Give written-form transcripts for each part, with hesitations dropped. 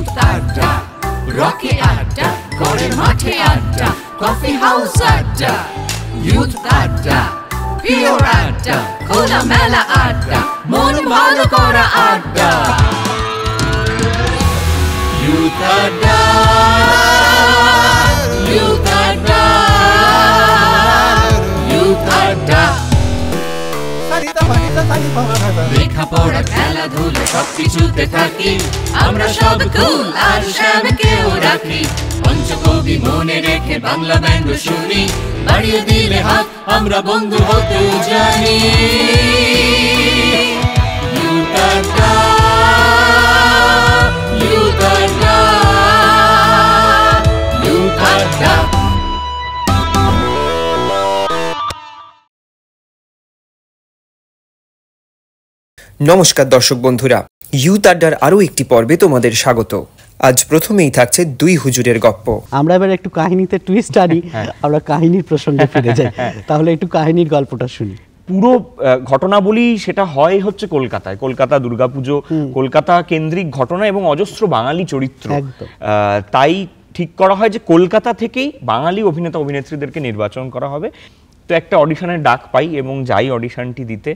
Youth আড্ডা, Rocky আড্ডা, করে মাঠে আড্ডা, কফি হাউস আড্ডা, ইউথ আড্ডা, পিওর আড্ডা, খোলা মেলা আড্ডা, মন ভালো করা আড্ডা। ইউথ আড্ডা, ইউথ আড্ডা, ইউথ আড্ডা। লেখাপড়া খেলাধুলা সবকিছুতে থাকি আমরা, সব কুল আর শ্যামকেও রাখি। পঞ্চকবি মনে রেখে বাংলা ব্যঙ্গ শুনি, বাড়িয়ে দিলে হাত আমরা বন্ধু হতে জানি। ইউথ আড্ডা, ইউথ আড্ডা, ইউথ আড্ডা। নমস্কার দর্শক বন্ধুরা, ইউথ আড্ডার আরো একটি পর্বে তোমাদের স্বাগত। আজ প্রথমেই থাকছে দুই হুজুরের গপ্প। আমরা এবার একটু কাহিনীতে টুইস্ট আনি, আমরা কাহিনীর প্রসঙ্গে ফিরে যাই। তাহলে একটু কাহিনীর গল্পটা শুনি। পুরো ঘটনা বলি, সেটা হয় হচ্ছে কলকাতায়, কলকাতা দুর্গাপুজো, কলকাতা কেন্দ্রিক ঘটনা এবং অজস্র বাঙালি চরিত্র। তাই ঠিক করা হয় যে কলকাতা থেকেই বাঙালি অভিনেতা অভিনেত্রীদেরকে নির্বাচন করা হবে। তো একটা অডিশনের ডাক পাই এবং যাই অডিশনটি দিতে,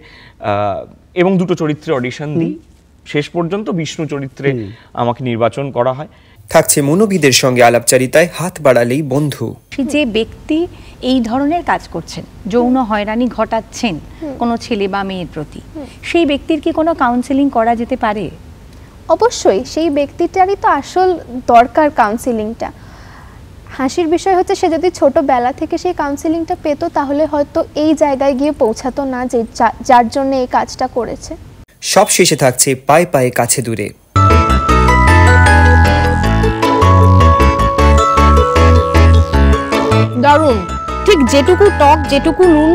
এবং দুটো চরিত্রে অডিশন দিই। শেষ পর্যন্ত বিষ্ণু চরিত্রে আমাকে নির্বাচন করা হয়। থাকছে মনোবিদের সঙ্গে আলাপচারিতায় হাত বাড়ালেই বন্ধু। যে ব্যক্তি এই ধরনের কাজ করছেন, যৌন হয়রানি ঘটাচ্ছেন কোনো ছেলে বা মেয়ের প্রতি, সেই ব্যক্তির কি কোনো কাউন্সেলিং করা যেতে পারে? অবশ্যই, সেই ব্যক্তিটারই তো আসল দরকার কাউন্সেলিংটা। হাসির বিষয় হচ্ছে সে যদি ছোটবেলা থেকে সেই কাউন্সেলিংটা পেতো, তাহলে হয়তো এই জায়গায় গিয়ে পৌঁছাতো না যে যার জন্য এই কাজটা করেছে। সব শেষে থাকছে পায়ে পায়ে কাছে দূরে। দারুণ, ঠিক যেটুকু টক, যেটুকু নুন,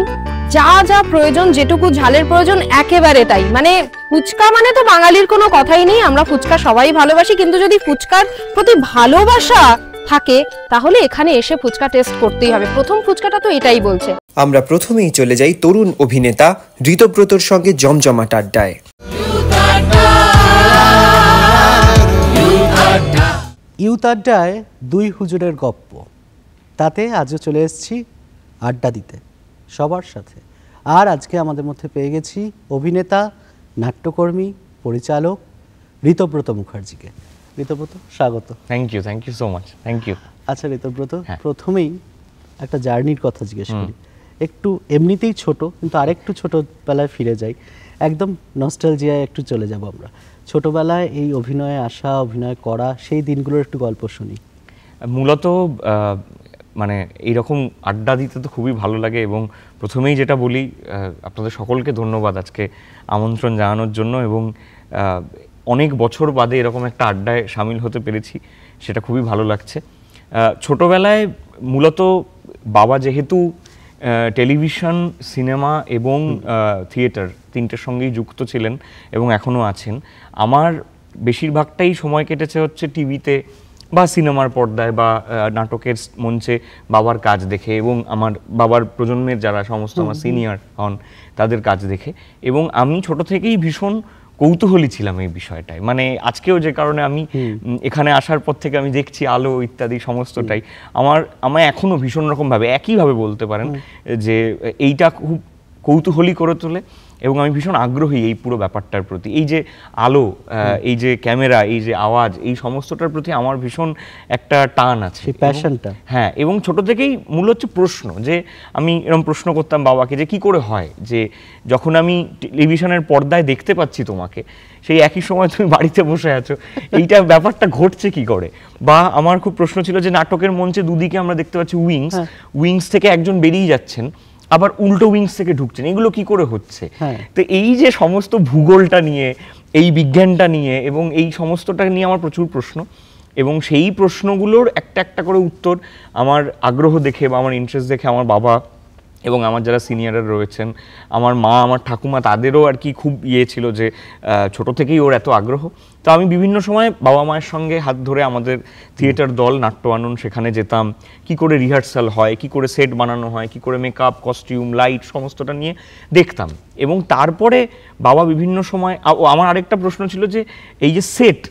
যা যা প্রয়োজন, যেটুকু ঝালের প্রয়োজন, একেবারে তাই। মানে ফুচকা মানে তো বাঙালির কোনো কথাই নেই, আমরা ফুচকা সবাই ভালোবাসি, কিন্তু যদি ফুচকার প্রতি ভালোবাসা থাকে তাহলে এখানে এসে ফুচকা টেস্ট করতেই হবে। প্রথম ফুচকাটা তো এটাই বলছে। আমরা প্রথমেই চলে যাই তরুণ অভিনেতা ঋতব্রতর সঙ্গে জমজমাট আড্ডায়। ইউথ আড্ডায় দুই হুজুরের গপ্প, তাতে আজও চলে এসেছি আড্ডা দিতে সবার সাথে। আর আজকে আমাদের মধ্যে পেয়ে গেছি অভিনেতা, নাট্যকর্মী, পরিচালক ঋতব্রত মুখার্জিকে। ঋতব্রত, স্বাগত। Thank you so much, thank you. আচ্ছা ঋতব্রত, প্রথমেই একটা জার্নির কথা জিজ্ঞেস করি। একটু এমনিতেই ছোট, কিন্তু আরেকটু ছোটবেলায় ফিরে যাই, একদম নস্টালজিয়ায় একটু চলে যাব আমরা। ছোটবেলায় এই অভিনয়ে আসা, অভিনয় করা, সেই দিনগুলোর একটু গল্প শুনি। মূলত মানে এইরকম আড্ডা দিতে তো খুবই ভালো লাগে, এবং প্রথমেই যেটা বলি, আপনাদের সকলকে ধন্যবাদ আজকে আমন্ত্রণ জানানোর জন্য, এবং অনেক বছর বাদে এরকম একটা আড্ডায় সামিল হতে পেরেছি, সেটা খুবই ভালো লাগছে। ছোটবেলায় মূলত বাবা যেহেতু টেলিভিশন, সিনেমা এবং থিয়েটার তিনটের সঙ্গেই যুক্ত ছিলেন এবং এখনও আছেন, আমার বেশিরভাগটাই সময় কেটেছে হচ্ছে টিভিতে বা সিনেমার পর্দায় বা নাটকের মঞ্চে বাবার কাজ দেখে, এবং আমার বাবার প্রজন্মের যারা সমস্ত আমার সিনিয়র হন তাদের কাজ দেখে। এবং আমি ছোট থেকেই ভীষণ কৌতূহলী ছিলাম এই বিষয়টায়। মানে আজকেও যে কারণে আমি এখানে আসার পর থেকে আমি দেখছি আলো ইত্যাদি সমস্তটাই আমার এখনও ভীষণ রকমভাবে একইভাবে বলতে পারেন যে এইটা খুব কৌতূহলী করে তোলে, এবং আমি ভীষণ আগ্রহী এই পুরো ব্যাপারটার প্রতি। এই যে আলো, এই যে ক্যামেরা, এই যে আওয়াজ, এই সমস্তটার প্রতি আমার ভীষণ একটা টান আছে, প্যাশনটা। হ্যাঁ, এবং ছোট থেকেই মূল হচ্ছে প্রশ্ন, যে আমি এরকম প্রশ্ন করতাম বাবাকে যে কি করে হয় যে যখন আমি টেলিভিশনের পর্দায় দেখতে পাচ্ছি তোমাকে, সেই একই সময় তুমি বাড়িতে বসে আছো, এইটা ব্যাপারটা ঘটছে কি করে। বা আমার খুব প্রশ্ন ছিল যে নাটকের মঞ্চে দুদিকে আমরা দেখতে পাচ্ছি উইংস থেকে একজন বেরিয়ে যাচ্ছেন, আবার উল্টো উইংস থেকে ঢুকছেন, এগুলো কি করে হচ্ছে। তো এই যে সমস্ত ভূগোলটা নিয়ে, এই বিজ্ঞানটা নিয়ে এবং এই সমস্তটা নিয়ে আমার প্রচুর প্রশ্ন, এবং সেই প্রশ্নগুলোর একটা একটা করে উত্তর আমার আগ্রহ দেখে বা আমার ইন্টারেস্ট দেখে আমার বাবা এবং আমার যারা সিনিয়ররা রয়েছেন, আমার মা, আমার ঠাকুমা, তাদেরও আর কি খুব ছিল যে ছোট থেকেই ওর এত আগ্রহ। তো আমি বিভিন্ন সময় বাবা মায়ের সঙ্গে হাত ধরে আমাদের থিয়েটার দল নাট্য আনন সেখানে যেতাম, কি করে রিহার্সাল হয়, কি করে সেট বানানো হয়, কি করে মেকআপ, কস্টিউম, লাইট সমস্তটা নিয়ে দেখতাম। এবং তারপরে বাবা বিভিন্ন সময় আমার আরেকটা প্রশ্ন ছিল যে এই যে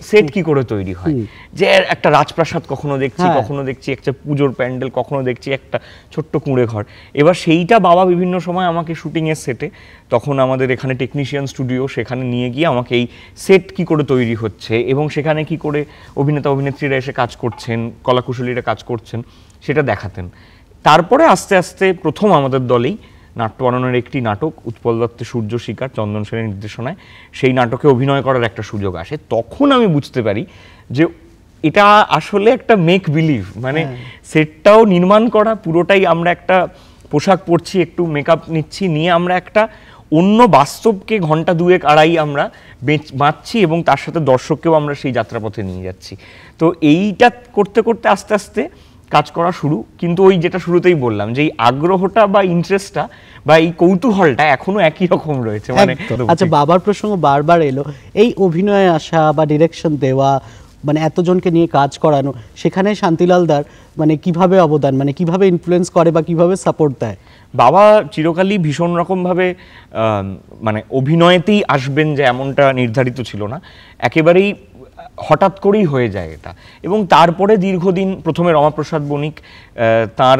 সেট কি করে তৈরি হয়, যে একটা রাজপ্রাসাদ কখনো দেখছি, কখনো দেখছি একটা পুজোর প্যান্ডেল, কখনো দেখছি একটা ছোট্ট কুঁড়ে ঘর। এবার সেইটা বাবা বিভিন্ন সময় আমাকে শুটিংয়ের সেটে, তখন আমাদের এখানে টেকনিশিয়ান স্টুডিও, সেখানে নিয়ে গিয়ে আমাকে এই সেট কি করে তৈরি হচ্ছে এবং সেখানে কি করে অভিনেতা অভিনেত্রীরা এসে কাজ করছেন, কলাকুশলীরা কাজ করছেন, সেটা দেখাতেন। তারপরে আস্তে আস্তে প্রথম আমাদের দলেই নাট্য আননের একটি নাটক উৎপল দত্তের সূর্য শিকার চন্দন সেনের নির্দেশনায়, সেই নাটকে অভিনয় করার একটা সুযোগ আসে। তখন আমি বুঝতে পারি যে এটা আসলে একটা মেক বিলিভ, মানে সেটটাও নির্মাণ করা, পুরোটাই আমরা একটা পোশাক পরছি, একটু মেকআপ নিচ্ছি, নিয়ে আমরা একটা অন্য বাস্তবকে ঘন্টা দুয়েক আড়াই আমরা বাঁচছি এবং তার সাথে দর্শককেও আমরা সেই যাত্রাপথে নিয়ে যাচ্ছি। তো এইটা করতে করতে আস্তে আস্তে কাজ করা শুরু। কিন্তু ওই যেটা শুরুতেই বললাম যে এই আগ্রহটা বা ইন্টারেস্টটা বা এই কৌতূহলটা এখনো একই রকম রয়েছে। মানে আচ্ছা, বাবার প্রসঙ্গ বারবার এলো, এই অভিনয়ে আসা বা ডিরেকশন দেওয়া, মানে এতজনকে নিয়ে কাজ করানো, সেখানে শান্তিলাল দার মানে কিভাবে অবদান, মানে কিভাবে ইনফ্লুয়েন্স করে বা কিভাবে সাপোর্ট দেয়? বাবা চিরকালই ভীষণ রকমভাবে মানে অভিনয়েতেই আসবেন যে এমনটা নির্ধারিত ছিল না, একেবারেই হঠাৎ করেই হয়ে যায় এটা। এবং তারপরে দীর্ঘদিন প্রথমে রমাপ্রসাদ বণিক তার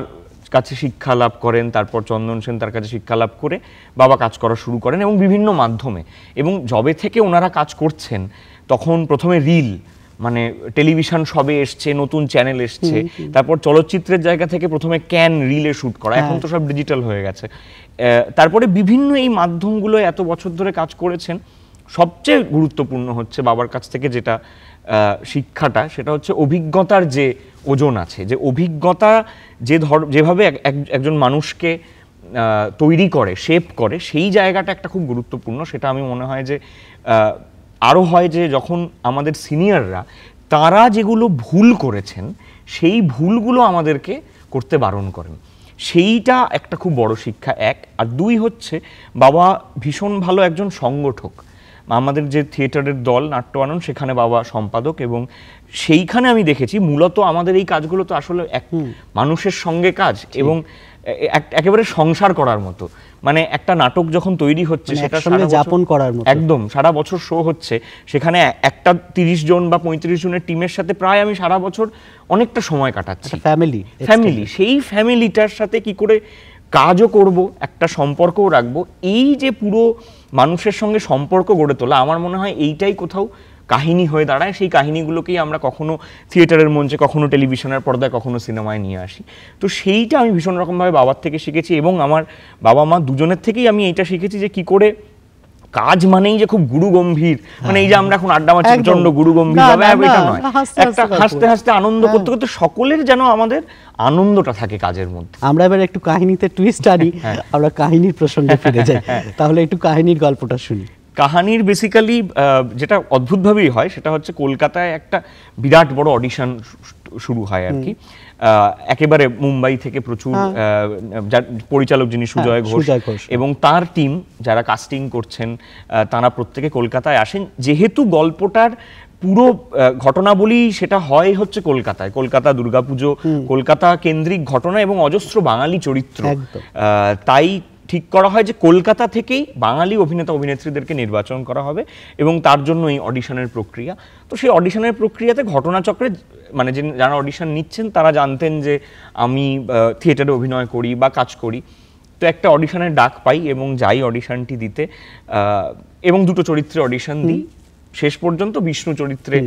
কাছে শিক্ষা লাভ করেন, তারপর চন্দন সেন তার কাছে শিক্ষা লাভ করে বাবা কাজ করা শুরু করেন এবং বিভিন্ন মাধ্যমে। এবং যবে থেকে ওনারা কাজ করছেন তখন প্রথমে রিল, মানে টেলিভিশন সবে এসছে, নতুন চ্যানেল এসছে, তারপর চলচ্চিত্রের জায়গা থেকে প্রথমে রিলে শ্যুট করা, এখন তো সব ডিজিটাল হয়ে গেছে। তারপরে বিভিন্ন এই মাধ্যমগুলো এত বছর ধরে কাজ করেছেন। সবচেয়ে গুরুত্বপূর্ণ হচ্ছে বাবার কাছ থেকে যেটা শিক্ষাটা, সেটা হচ্ছে অভিজ্ঞতার যে ওজন আছে, যে অভিজ্ঞতা যেভাবে একজন মানুষকে তৈরি করে, শেপ করে, সেই জায়গাটা একটা খুব গুরুত্বপূর্ণ। সেটা আমি মনে হয় যে আরও হয় যে যখন আমাদের সিনিয়ররা তারা যেগুলো ভুল করেছেন সেই ভুলগুলো আমাদেরকে করতে বারণ করেন, সেইটা একটা খুব বড় শিক্ষা, এক। আর দুই হচ্ছে বাবা ভীষণ ভালো একজন সংগঠক। আমাদের যে থিয়েটারের দল নাট্য আনন, সেখানে বাবা সম্পাদক, এবং সেইখানে আমি দেখেছি মূলত আমাদের এই কাজগুলো তো আসলে এক মানুষের সঙ্গে কাজ এবং একেবারে সংসার করার মতো। মানে একটা নাটক যখন তৈরি হচ্ছে সেটা যাপন করার মতো, একদম সারা বছর শো হচ্ছে, সেখানে একটা 30 জন বা 35 জনের টিমের সাথে প্রায় আমি সারা বছর অনেকটা সময় কাটাচ্ছি। ফ্যামিলি, সেই ফ্যামিলিটার সাথে কি করে কাজও করব, একটা সম্পর্কও রাখবো, এই যে পুরো মানুষের সঙ্গে সম্পর্ক গড়ে তোলা, আমার মনে হয় এইটাই কোথাও কাহিনী হয়ে দাঁড়ায়। সেই কাহিনীগুলোকেই আমরা কখনো থিয়েটারের মঞ্চে, কখনো টেলিভিশনের পর্দায়, কখনো সিনেমায় নিয়ে আসি। তো সেইটা আমি ভীষণ রকমভাবে বাবার থেকে শিখেছি এবং আমার বাবা মা দুজনের থেকেই আমি এইটা শিখেছি যে কি করে কাজ মানেই যে খুব গুরু গম্ভীর, মানে এই যে আমরা এখন আড্ডা মারছি প্রচন্ড গুরু গম্ভীর ভাবে, এটা নয়। একটা হাসতে হাসতে আনন্দ করতে করতে সকলের যেন আমাদের আনন্দটা থাকে কাজের মধ্যে। আমরা এবার একটু কাহিনীতে টুইস্ট আনি, আমরা কাহিনীর প্রসঙ্গে ফিরে যাই। তাহলে একটু কাহিনীর গল্পটা শুনি। কাহিনীর বেসিক্যালি যেটা অদ্ভুতভাবেই হয় সেটা হচ্ছে কলকাতায় একটা বিরাট বড় অডিশন শুরু হয় আর কি। একেবারে মুম্বাই থেকে প্রচুর পরিচালক যিনি সুজয় ঘোষ এবং তার টিম যারা কাস্টিং করছেন তারা প্রত্যেকে কলকাতায় আসেন। যেহেতু গল্পটার পুরো ঘটনাবলী সেটা হয় হচ্ছে কলকাতায়, কলকাতা দুর্গাপুজো, কলকাতা কেন্দ্রিক ঘটনা এবং অজস্র বাঙালি চরিত্র, তাই ঠিক করা হয় যে কলকাতা থেকেই বাঙালি অভিনেতা অভিনেত্রীদেরকে নির্বাচন করা হবে এবং তার জন্য এই অডিশনের প্রক্রিয়া। তো সেই অডিশনের প্রক্রিয়াতে ঘটনাচক্রে মানে যারা অডিশন নিচ্ছেন তারা জানতেন যে আমি থিয়েটারে অভিনয় করি বা কাজ করি। তো একটা অডিশনের ডাক পাই এবং যাই অডিশনটি দিতে, এবং দুটো চরিত্রে অডিশন দিই। শেষ পর্যন্ত বিষ্ণু চরিত্রে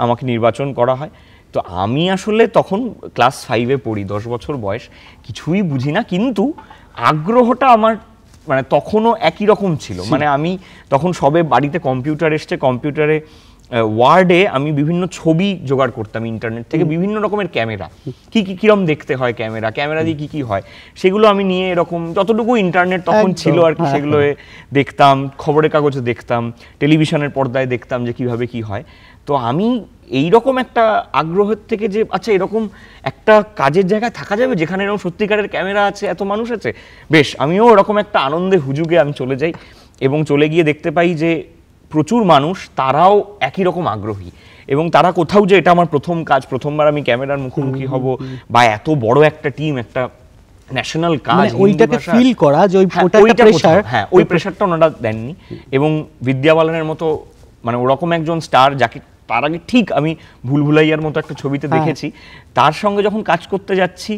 আমাকে নির্বাচন করা হয়। তো আমি আসলে তখন ক্লাস 5-এ পড়ি, 10 বছর বয়স, কিছুই বুঝি না, কিন্তু আগ্রহটা আমার মানে তখনও একই রকম ছিল। মানে আমি তখন সবে বাড়িতে কম্পিউটার এসছে, কম্পিউটারে ওয়ার্ডে আমি বিভিন্ন ছবি জোগাড় করতাম ইন্টারনেট থেকে, বিভিন্ন রকমের ক্যামেরা, কিরম দেখতে হয় ক্যামেরা দিয়ে কি হয় সেগুলো আমি নিয়ে এরকম যতটুকু ইন্টারনেট তখন ছিল আর কি সেগুলো দেখতাম, খবরের কাগজে দেখতাম, টেলিভিশনের পর্দায় দেখতাম যে কিভাবে কি হয়। তো আমি এইরকম একটা আগ্রহের থেকে যে আচ্ছা এরকম একটা কাজের জায়গায় থাকা যাবে যেখানে এরকম সত্যিকারের ক্যামেরা আছে, এত মানুষ আছে, বেশ আমিও ওরকম একটা আনন্দে হুজুগে আমি চলে যাই এবং চলে গিয়ে দেখতে পাই যে প্রচুর মানুষ তারাও একই রকম আগ্রহী, এবং তারা কোথাও যে এটা আমার প্রথম কাজ, প্রথমবার আমি ক্যামেরার মুখোমুখি হব, বা এত বড় একটা টিম, একটা ন্যাশনাল কাজ, ওইটাকে ফিল করা যে ওইটা প্রেসার, হ্যাঁ ওই প্রেসারটা ওনারা দেননি। এবং বিদ্যা বালানের মতো মানে ওরকম একজন স্টার, যাকে তার আগে ঠিক আমি ভুলভুলাইয়ার মতো একটা ছবিতে দেখেছি, তার সঙ্গে যখন কাজ করতে যাচ্ছি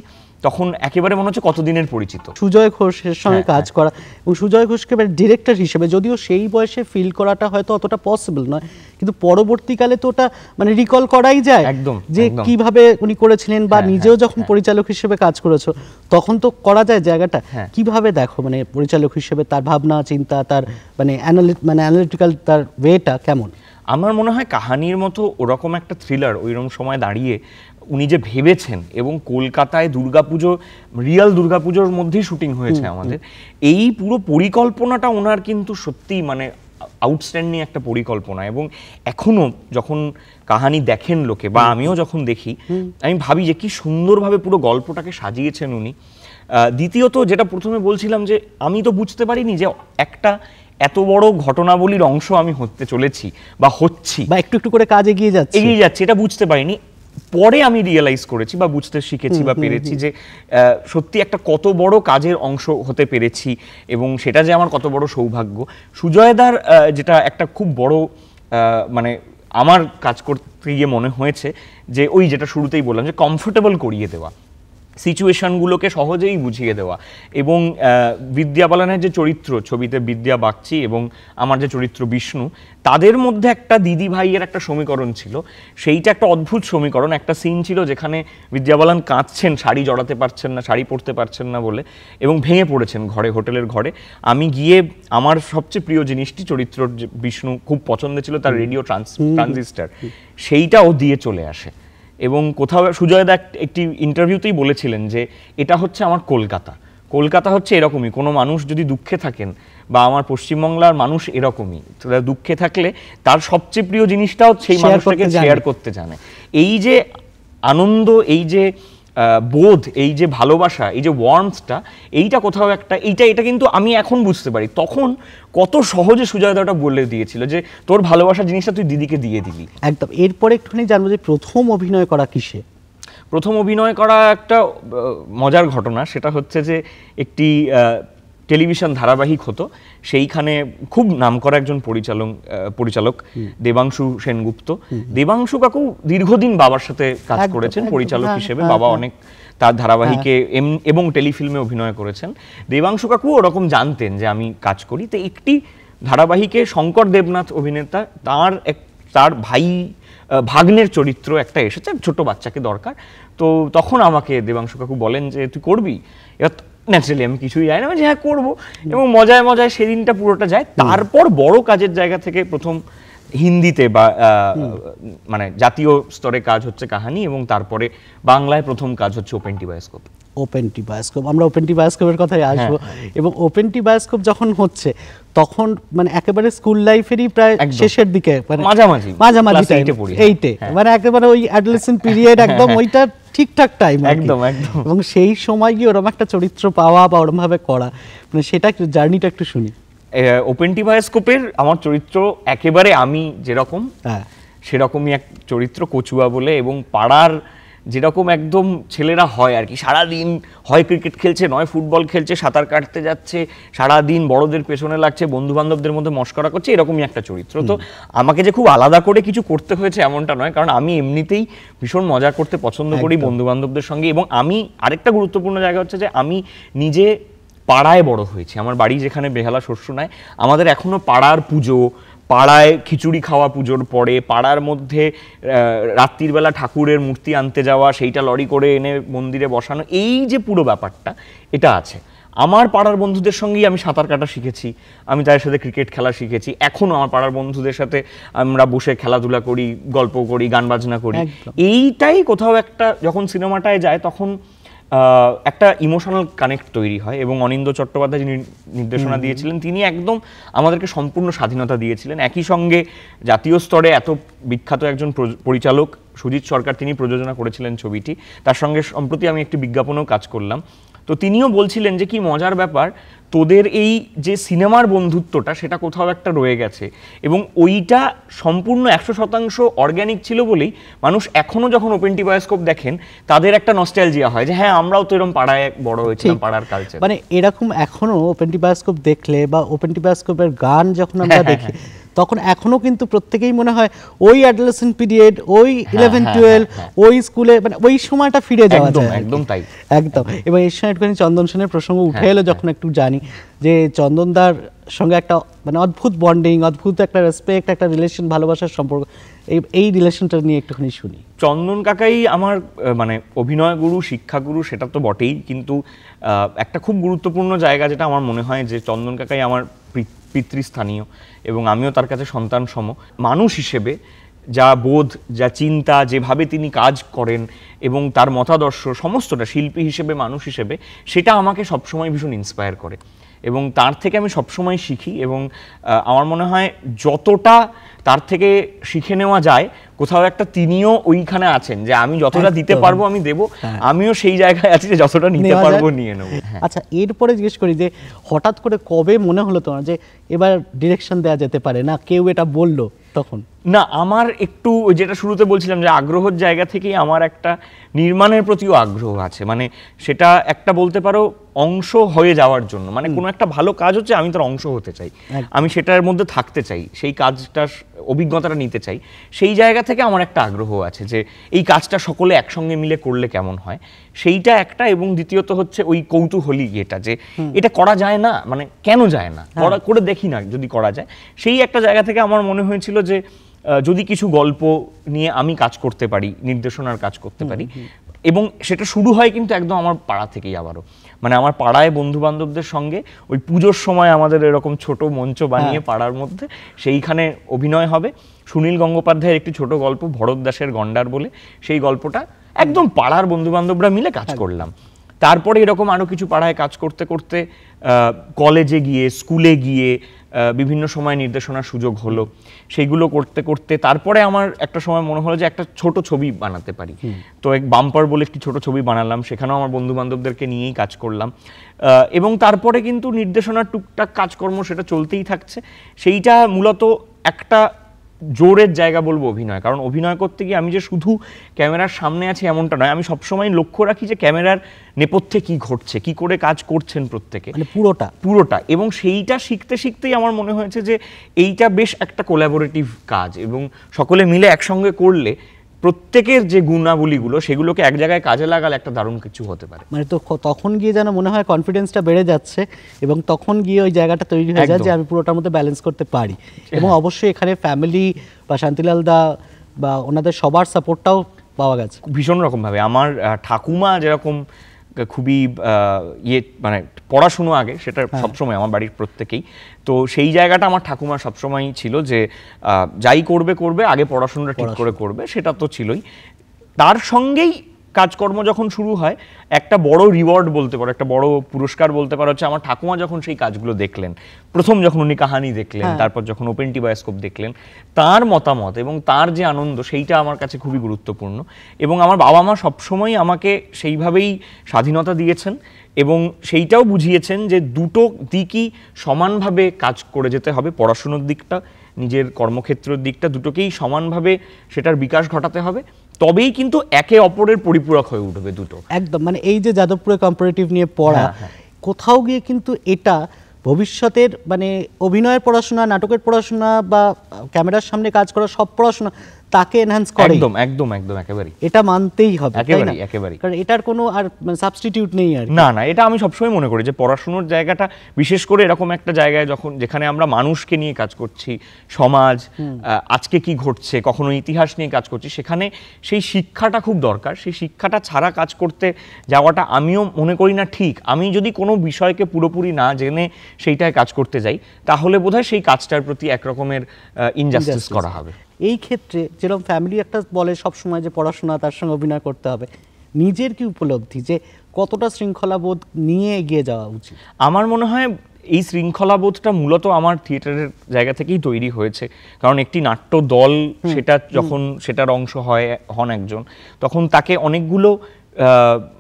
তখন একেবারে মনে হচ্ছে কতদিনের পরিচিত। সুজয় ঘোষের সঙ্গে কাজ করা, এবং সুজয় ঘোষকে ডিরেক্টর হিসেবে, যদিও সেই বয়সে ফিল করাটা হয়তো অতটা পসিবল নয়, কিন্তু পরবর্তীকালে তো ওটা মানে রিকল করাই যায় একদম যে কিভাবে উনি করেছিলেন, বা নিজেও যখন পরিচালক হিসেবে কাজ করেছো তখন তো করা যায় জায়গাটা। কিভাবে দেখো মানে পরিচালক হিসেবে তার ভাবনা চিন্তা, তার মানে অ্যানালিটিক্যাল তার ওয়েটা কেমন? আমার মনে হয় কাহানির মতো ওরকম একটা থ্রিলার ওইরকম সময় দাঁড়িয়ে উনি যে ভেবেছেন, এবং কলকাতায় দুর্গাপুজো, রিয়াল দুর্গাপুজোর মধ্যেই শুটিং হয়েছে আমাদের, এই পুরো পরিকল্পনাটা ওনার কিন্তু সত্যি মানে আউটস্ট্যান্ডিং একটা পরিকল্পনা। এবং এখনো যখন কাহানি দেখেন লোকে, বা আমিও যখন দেখি, আমি ভাবি যে কি সুন্দরভাবে পুরো গল্পটাকে সাজিয়েছেন উনি। দ্বিতীয়ত যেটা প্রথমে বলছিলাম, যে আমি তো বুঝতে পারিনি যে একটা এত বড় ঘটনাবলীর অংশ আমি হতে চলেছি বা হচ্ছি, বা একটু একটু করে কাজ এগিয়ে যাচ্ছে, এটা বুঝতে পারিনি। পরে আমি রিয়েলাইজ করেছি বা বুঝতে শিখেছি বা পেরেছি যে সত্যি একটা কত বড় কাজের অংশ হতে পেরেছি, এবং সেটা যে আমার কত বড় সৌভাগ্য। সুজয়দার যেটা একটা খুব বড় মানে আমার কাজ করতে গিয়ে মনে হয়েছে, যে ওই যেটা শুরুতেই বললাম, যে কমফোর্টেবল করিয়ে দেওয়া, সিচুয়েশনগুলোকে সহজেই বুঝিয়ে দেওয়া। এবং বিদ্যা বালানের যে চরিত্র ছবিতে, বিদ্যা বাগচি এবং আমার যে চরিত্র বিষ্ণু, তাদের মধ্যে একটা দিদি ভাইয়ের একটা সমীকরণ ছিল। সেইটা একটা অদ্ভুত সমীকরণ। একটা সিন ছিল যেখানে বিদ্যা বালান কাঁদছেন, শাড়ি জড়াতে পারছেন না, শাড়ি পরতে পারছেন না বলে, এবং ভেঙে পড়েছেন ঘরে, হোটেলের ঘরে। আমি গিয়ে আমার সবচেয়ে প্রিয় জিনিসটি, চরিত্র বিষ্ণু খুব পছন্দের ছিল তার রেডিও ট্রানজিস্টার, সেইটা ও দিয়ে চলে আসে। এবং কোথাও সুজয়দা একটি ইন্টারভিউতেই বলেছিলেন যে এটা হচ্ছে আমার কলকাতা, কলকাতা হচ্ছে এরকমই, কোনো মানুষ যদি দুঃখে থাকেন, বা আমার পশ্চিমবাংলার মানুষ এরকমই, দুঃখে থাকলে তার সবচেয়ে প্রিয় জিনিসটাও সেই মানুষটাকে শেয়ার করতে জানে। এই যে আনন্দ, এই যে বোধ, এই যে ভালোবাসা, এই যে ওয়ার্মথটা, এইটা কোথাও একটা, এটা কিন্তু আমি এখন বুঝতে পারি, তখন কত সহজে সুজয়দাটা বলে দিয়েছিল যে তোর ভালোবাসা জিনিসটা তুই দিদিকে দিয়ে দিলি। একদম। এরপরে একটুখানি জানবো যে প্রথম অভিনয় করা কিসে? প্রথম অভিনয় করা একটা মজার ঘটনা, সেটা হচ্ছে যে একটি টেলিভিশন ধারাবাহিক হতো, সেইখানে খুব নামকরা একজন পরিচালক দেবাংশু সেনগুপ্ত। দেবাংশু কাকু দীর্ঘদিন বাবার সাথে কাজ করেছেন পরিচালক হিসেবে, বাবা অনেক তার ধারাবাহিকে এবং টেলিফিল্মে অভিনয় করেছেন। দেবাংশু কাকু ওরকম জানতেন যে আমি কাজ করি, তো একটি ধারাবাহিকে শঙ্কর দেবনাথ অভিনেতা, তার ভাগ্নের চরিত্র একটা এসেছে, ছোট বাচ্চাকে দরকার। তো তখন আমাকে দেবাংশু কাকু বলেন যে তুই করবি। এবার ন্যাচারালি আমি কিছুই জানি না, যে হ্যাঁ করবো, এবং মজায় মজায় সেদিনটা পুরোটা যায়। তারপর বড় কাজের জায়গা থেকে প্রথম হিন্দিতে বা মানে জাতীয় স্তরে কাজ হচ্ছে কাহানি, এবং তারপরে বাংলায় প্রথম কাজ হচ্ছে ওপেন টি বায়োস্কোপ। ওপেন টি বায়োস্কোপ, আমরা ওপেন টি বায়োস্কোপের কথাই আসবো। এবং ওপেন টি বায়োস্কোপ যখন হচ্ছে তখন মানে একেবারে স্কুল লাইফেরই প্রায় শেষের দিকে, মানে মাঝামাঝি এইটে, মানে একেবারে ওই অ্যাডোলেসেন্ট পিরিয়ড, একদম ওইটা ঠিকঠাক টাইম একদম একদম। এবং সেই সময় গিয়ে ওরকম একটা চরিত্র পাওয়া বা ওরকম ভাবে করা, মানে সেটা জার্নিটা একটু শুনি। ওপেন টি বায়োস্কোপের আমার চরিত্র একেবারে আমি যেরকম সেরকমই এক চরিত্র, কচুয়া বলে। এবং পাড়ার যেরকম একদম ছেলেরা হয় আর কি, সারাদিন হয় ক্রিকেট খেলছে, নয় ফুটবল খেলছে, সাঁতার কাটতে যাচ্ছে, সারাদিন বড়দের পেছনে লাগছে, বন্ধু বান্ধবদের মধ্যে মস্করা করছে, এরকমই একটা চরিত্র। তো আমাকে যে খুব আলাদা করে কিছু করতে হয়েছে এমনটা নয়, কারণ আমি এমনিতেই ভীষণ মজা করতে পছন্দ করি বন্ধু বান্ধবদের সঙ্গে। এবং আমি আরেকটা গুরুত্বপূর্ণ জায়গা হচ্ছে যে আমি নিজে পাড়ায় বড় হয়েছি। আমার বাড়ি যেখানে বেহালা শস্যনায়, আমাদের এখনো পাড়ার পুজো, পাড়ায় খিচুড়ি খাওয়া পুজোর পরে, পাড়ার মধ্যে রাত্রির বেলা ঠাকুরের মূর্তি আনতে যাওয়া, সেইটা লরি করে এনে মন্দিরে বসানো, এই যে পুরো ব্যাপারটা এটা আছে। আমার পাড়ার বন্ধুদের সঙ্গেই আমি সাঁতার কাটা শিখেছি, আমি তাদের সাথে ক্রিকেট খেলা শিখেছি। এখনও আমার পাড়ার বন্ধুদের সাথে আমরা বসে খেলাধুলা করি, গল্প করি, গান বাজনা করি। এইটাই কোথাও একটা, যখন সিনেমাটায় যায় তখন একটা ইমোশনাল কানেক্ট তৈরি হয়। এবং অনিন্দ চট্টোপাধ্যায় যিনি নির্দেশনা দিয়েছিলেন, তিনি একদম আমাদেরকে সম্পূর্ণ স্বাধীনতা দিয়েছিলেন। একই সঙ্গে জাতীয় স্তরে এত বিখ্যাত একজন পরিচালক সুজিত সরকার, তিনি প্রযোজনা করেছিলেন ছবিটি। তার সঙ্গে সম্প্রতি আমি একটি বিজ্ঞাপনেও কাজ করলাম, তো তিনিও বলছিলেন যে কি মজার ব্যাপার, তোদের এই যে সিনেমার বন্ধুত্বটা সেটা কোথাও একটা রয়ে গেছে, এবং ওইটা সম্পূর্ণ 100% অর্গ্যানিক ছিল বলেই মানুষ এখনো যখন ওপেন টি বায়োস্কোপ দেখেন তাদের একটা নস্টালজিয়া হয় যে হ্যাঁ আমরাও তো এরকম পাড়ায় বড় হয়েছিলাম, পাড়ার কালচার। মানে এরকম এখনো ওপেন টি বায়োস্কোপ দেখলে বা ওপেন টি বায়োস্কোপের গান যখন আমরা দেখি তখন এখনো কিন্তু প্রত্যেকেই মনে হয় ওই অ্যাডোলেসেন্ট পিরিয়ড, ওই 11-12 ওই স্কুলে, মানে ওই সময়টা ফিরে যাওয়া যায়। একদম তাই, একদম। এবং এই সময় একটুখানি চন্দন সেনের প্রসঙ্গ উঠে এলো যখন একটু জানি যে চন্দনদার সঙ্গে একটা মানে অদ্ভুত বন্ডিং, অদ্ভুত একটা রেসপেক্ট, একটা রিলেশন, ভালোবাসার সম্পর্ক, এই রিলেশনটা নিয়ে একটুখানি শুনি। চন্দন কাকাই আমার মানে অভিনয় গুরু, শিক্ষা গুরু, সেটা তো বটেই, কিন্তু একটা খুব গুরুত্বপূর্ণ জায়গা যেটা আমার মনে হয় যে চন্দন কাকাই আমার পিতৃস্থানীয়, এবং আমিও তার কাছে সন্তান সম। মানুষ হিসেবে যা বোধ, যা চিন্তা, যেভাবে তিনি কাজ করেন এবং তার মতাদর্শ সমস্তটা শিল্পী হিসেবে, মানুষ হিসেবে, সেটা আমাকে সবসময় ভীষণ ইন্সপায়ার করে এবং তার থেকে আমি সবসময় শিখি। এবং আমার মনে হয় যতটা তার থেকে শিখে নেওয়া যায়, কোথাও একটা তিনিও ওইখানে আছেন যে আমি যতটা দিতে পারবো আমি দেবো, আমিও সেই জায়গায় আছি যে যতটা নিতে পারবো নিয়ে নেবো। আচ্ছা, এরপরে জিজ্ঞেস করি যে হঠাৎ করে কবে মনে হলো তোমার যে এবার ডিরেকশন দেওয়া যেতে পারে, না কেউ এটা বললো তখন? না, আমার একটু যেটা শুরুতে বলছিলাম যে আগ্রহের জায়গা থেকেই আমার একটা নির্মাণের প্রতিও আগ্রহ আছে, মানে সেটা একটা বলতে পারো অংশ হয়ে যাওয়ার জন্য, মানে কোনো একটা ভালো কাজ হচ্ছে আমি তার অংশ হতে চাই, আমি সেটার মধ্যে থাকতে চাই, সেই কাজটার অভিজ্ঞতাটা নিতে চাই। সেই জায়গা থেকে আমার একটা আগ্রহ আছে যে এই কাজটা সকলে একসঙ্গে মিলে করলে কেমন হয়, সেইটা একটা। এবং দ্বিতীয়ত হচ্ছে ওই কৌতূহলী এটা যে এটা করা যায় না, মানে কেন যায় না, করে দেখি না যদি করা যায়। সেই একটা জায়গা থেকে আমার মনে হয়েছিল যে যদি কিছু গল্প নিয়ে আমি কাজ করতে পারি, নির্দেশনার কাজ করতে পারি। এবং সেটা শুরু হয় কিন্তু একদম আমার পাড়া থেকেই। আবারও মানে আমার পাড়ায় বন্ধু বান্ধবদের সঙ্গে ওই পুজোর সময় আমাদের এরকম ছোট মঞ্চ বানিয়ে পাড়ার মধ্যে সেইখানে অভিনয় হবে। সুনীল গঙ্গোপাধ্যায়ের একটি ছোট গল্প ভরত দাসের গন্ডার বলে, সেই গল্পটা একদম পাড়ার বন্ধু বান্ধবরা মিলে কাজ করলাম। তারপরে এরকম আরও কিছু পাড়ায় কাজ করতে করতে কলেজে গিয়ে, স্কুলে গিয়ে বিভিন্ন সময় নির্দেশনার সুযোগ হলো, সেইগুলো করতে করতে তারপরে আমার একটা সময় মনে হলো যে একটা ছোট ছবি বানাতে পারি। তো এক বাম্পার বলে একটি ছোট ছবি বানালাম, সেখানেও আমার বন্ধু বান্ধবদেরকে নিয়েই কাজ করলাম। এবং তারপরে কিন্তু নির্দেশনার টুকটাক কাজকর্ম সেটা চলতেই থাকছে। সেইটা মূলত একটা জোরের জায়গা বলবো অভিনয়, কারণ অভিনয় করতে গিয়ে আমি যে শুধু ক্যামেরার সামনে আছি এমনটা নয়, আমি সবসময় লক্ষ্য রাখি যে ক্যামেরার নেপথ্যে কি ঘটছে, কি করে কাজ করছেন প্রত্যেকে, মানে পুরোটা। এবং সেইটা শিখতে শিখতেই আমার মনে হয়েছে যে এইটা বেশ একটা কোলাবোরেটিভ কাজ, এবং সকলে মিলে একসঙ্গে করলে প্রত্যেকের যে গুণাবলীগুলো সেগুলোকে এক জায়গায় কাজে লাগালে একটা দারুণ কিছু হতে পারে। মানে তো তখন গিয়ে যেন মনে হয় কনফিডেন্সটা বেড়ে যাচ্ছে, এবং তখন গিয়ে ওই জায়গাটা তৈরি হয়ে যায় যে আমি পুরোটার মধ্যে ব্যালেন্স করতে পারি। এবং অবশ্যই এখানে ফ্যামিলি বা শান্তিলাল দা বা ওনাদের সবার সাপোর্টটাও পাওয়া গেছে ভীষণ রকমভাবে। আমার ঠাকুমা যেরকম খুবই মানে পড়াশুনো আগে, সেটা সবসময় আমার বাড়ির প্রত্যেকেই, তো সেই জায়গাটা আমার ঠাকুমা সবসময় ছিল যে যাই করবে আগে পড়াশোনাটা ঠিক করে করবে, সেটা তো ছিলই। তার সঙ্গেই কাজকর্ম যখন শুরু হয় একটা বড় রিওয়ার্ড বলতে পারো, একটা বড় পুরস্কার বলতে পারো হচ্ছে আমার ঠাকুমা যখন সেই কাজগুলো দেখলেন, প্রথম যখন উনি কাহানি দেখলেন, তারপর যখন ওপেন টি বায়োস্কোপ দেখলেন, তার মতামত এবং তার যে আনন্দ সেইটা আমার কাছে খুবই গুরুত্বপূর্ণ। এবং আমার বাবা মা সবসময় আমাকে সেইভাবেই স্বাধীনতা দিয়েছেন এবং সেইটাও বুঝিয়েছেন যে দুটো দিকই সমানভাবে কাজ করে যেতে হবে, পড়াশুনোর দিকটা, নিজের কর্মক্ষেত্রের দিকটা, দুটোকেই সমানভাবে সেটার বিকাশ ঘটাতে হবে, তবেই কিন্তু একে অপরের পরিপূরক হয়ে উঠবে দুটো। একদম, মানে এই যে যাদবপুরে কম্পারেটিভ নিয়ে পড়া, কোথাও গিয়ে কিন্তু এটা ভবিষ্যতের মানে অভিনয়ের পড়াশোনা, নাটকের পড়াশোনা বা ক্যামেরার সামনে কাজ করা সব পড়াশোনা তাকে এনহ্যান্স করে। একদম একদম একদম একেবারেই এটা মানতেই হবে, একেবারেই, কারণ এটার কোনো আর সাবস্টিটিউট নেই আর না। এটা আমি সবসময় মনে করি যে পড়াশোনার জায়গাটা, বিশেষ করে এরকম একটা জায়গায় যেখানে আমরা মানুষকে নিয়ে কাজ করছি, সমাজ আজকে কি ঘটছে, কখনো ইতিহাস নিয়ে কাজ করছি, সেখানে সেই শিক্ষাটা খুব দরকার। সেই শিক্ষাটা ছাড়া কাজ করতে যাওয়াটা আমিও মনে করি না ঠিক। আমি যদি কোনো বিষয়কে পুরোপুরি না জেনে সেইটায় কাজ করতে যাই, তাহলে বোধহয় সেই কাজটার প্রতি একরকমের ইনজাস্টিস করা হবে। এই ক্ষেত্রে যেরকম ফ্যামিলি একটা বলে সবসময় যে পড়াশোনা, তার সঙ্গে অভিনয় করতে হবে, নিজের কি উপলব্ধি যে কতটা শৃঙ্খলাবোধ নিয়ে এগিয়ে যাওয়া উচিত? আমার মনে হয় এই শৃঙ্খলাবোধটা মূলত আমার থিয়েটারের জায়গা থেকেই তৈরি হয়েছে। কারণ একটি নাট্য দল সেটা যখন সেটার অংশ হন একজন, তখন তাকে অনেকগুলো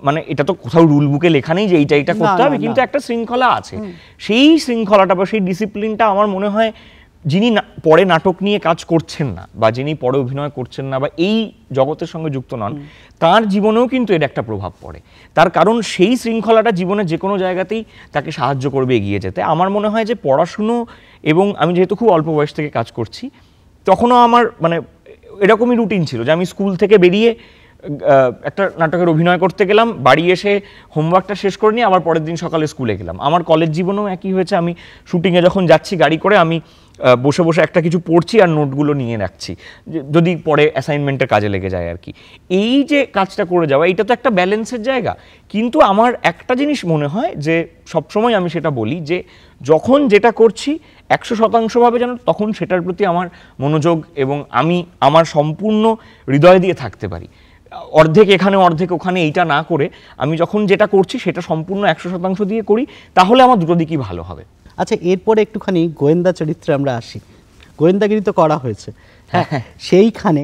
মানে এটা তো কোথাও রুল বুকে লেখা নেই যে এইটা করতে হবে, কিন্তু একটা শৃঙ্খলা আছে। সেই শৃঙ্খলাটা বা সেই ডিসিপ্লিনটা আমার মনে হয় যিনি পরে নাটক নিয়ে কাজ করছেন না বা যিনি পরে অভিনয় করছেন না বা এই জগতের সঙ্গে যুক্ত নন, তার জীবনেও কিন্তু এর একটা প্রভাব পড়ে। তার কারণ সেই শৃঙ্খলাটা জীবনে যে কোনো জায়গাতেই তাকে সাহায্য করবে এগিয়ে যেতে। আমার মনে হয় যে পড়াশুনো, এবং আমি যেহেতু খুব অল্প বয়স থেকে কাজ করছি, তখনও আমার মানে এরকমই রুটিন ছিল যে আমি স্কুল থেকে বেরিয়ে একটা নাটকের অভিনয় করতে গেলাম, বাড়ি এসে হোমওয়ার্কটা শেষ করে নিয়ে আবার পরের দিন সকালে স্কুলে গেলাম। আমার কলেজ জীবনেও একই হয়েছে। আমি শুটিংয়ে যখন যাচ্ছি গাড়ি করে, আমি বসে বসে একটা কিছু পড়ছি আর নোটগুলো নিয়ে রাখছি, যদি পরে অ্যাসাইনমেন্টের কাজে লেগে যায় আর কি। এই যে কাজটা করে যাওয়া, এটা তো একটা ব্যালেন্সের জায়গা। কিন্তু আমার একটা জিনিস মনে হয় যে সবসময় আমি সেটা বলি যে যখন যেটা করছি 100% যেন তখন সেটার প্রতি আমার মনোযোগ এবং আমি আমার সম্পূর্ণ হৃদয় দিয়ে থাকতে পারি। অর্ধেক এখানে অর্ধেক ওখানে এইটা না করে আমি যখন যেটা করছি সেটা সম্পূর্ণ 100% দিয়ে করি, তাহলে আমার দুটো দিকই ভালো হবে। আচ্ছা, এরপরে একটুখানি গোয়েন্দা চরিত্রে আমরা আসি। গোয়েন্দাগিরি তো করা হয়েছে, হ্যাঁ, সেইখানে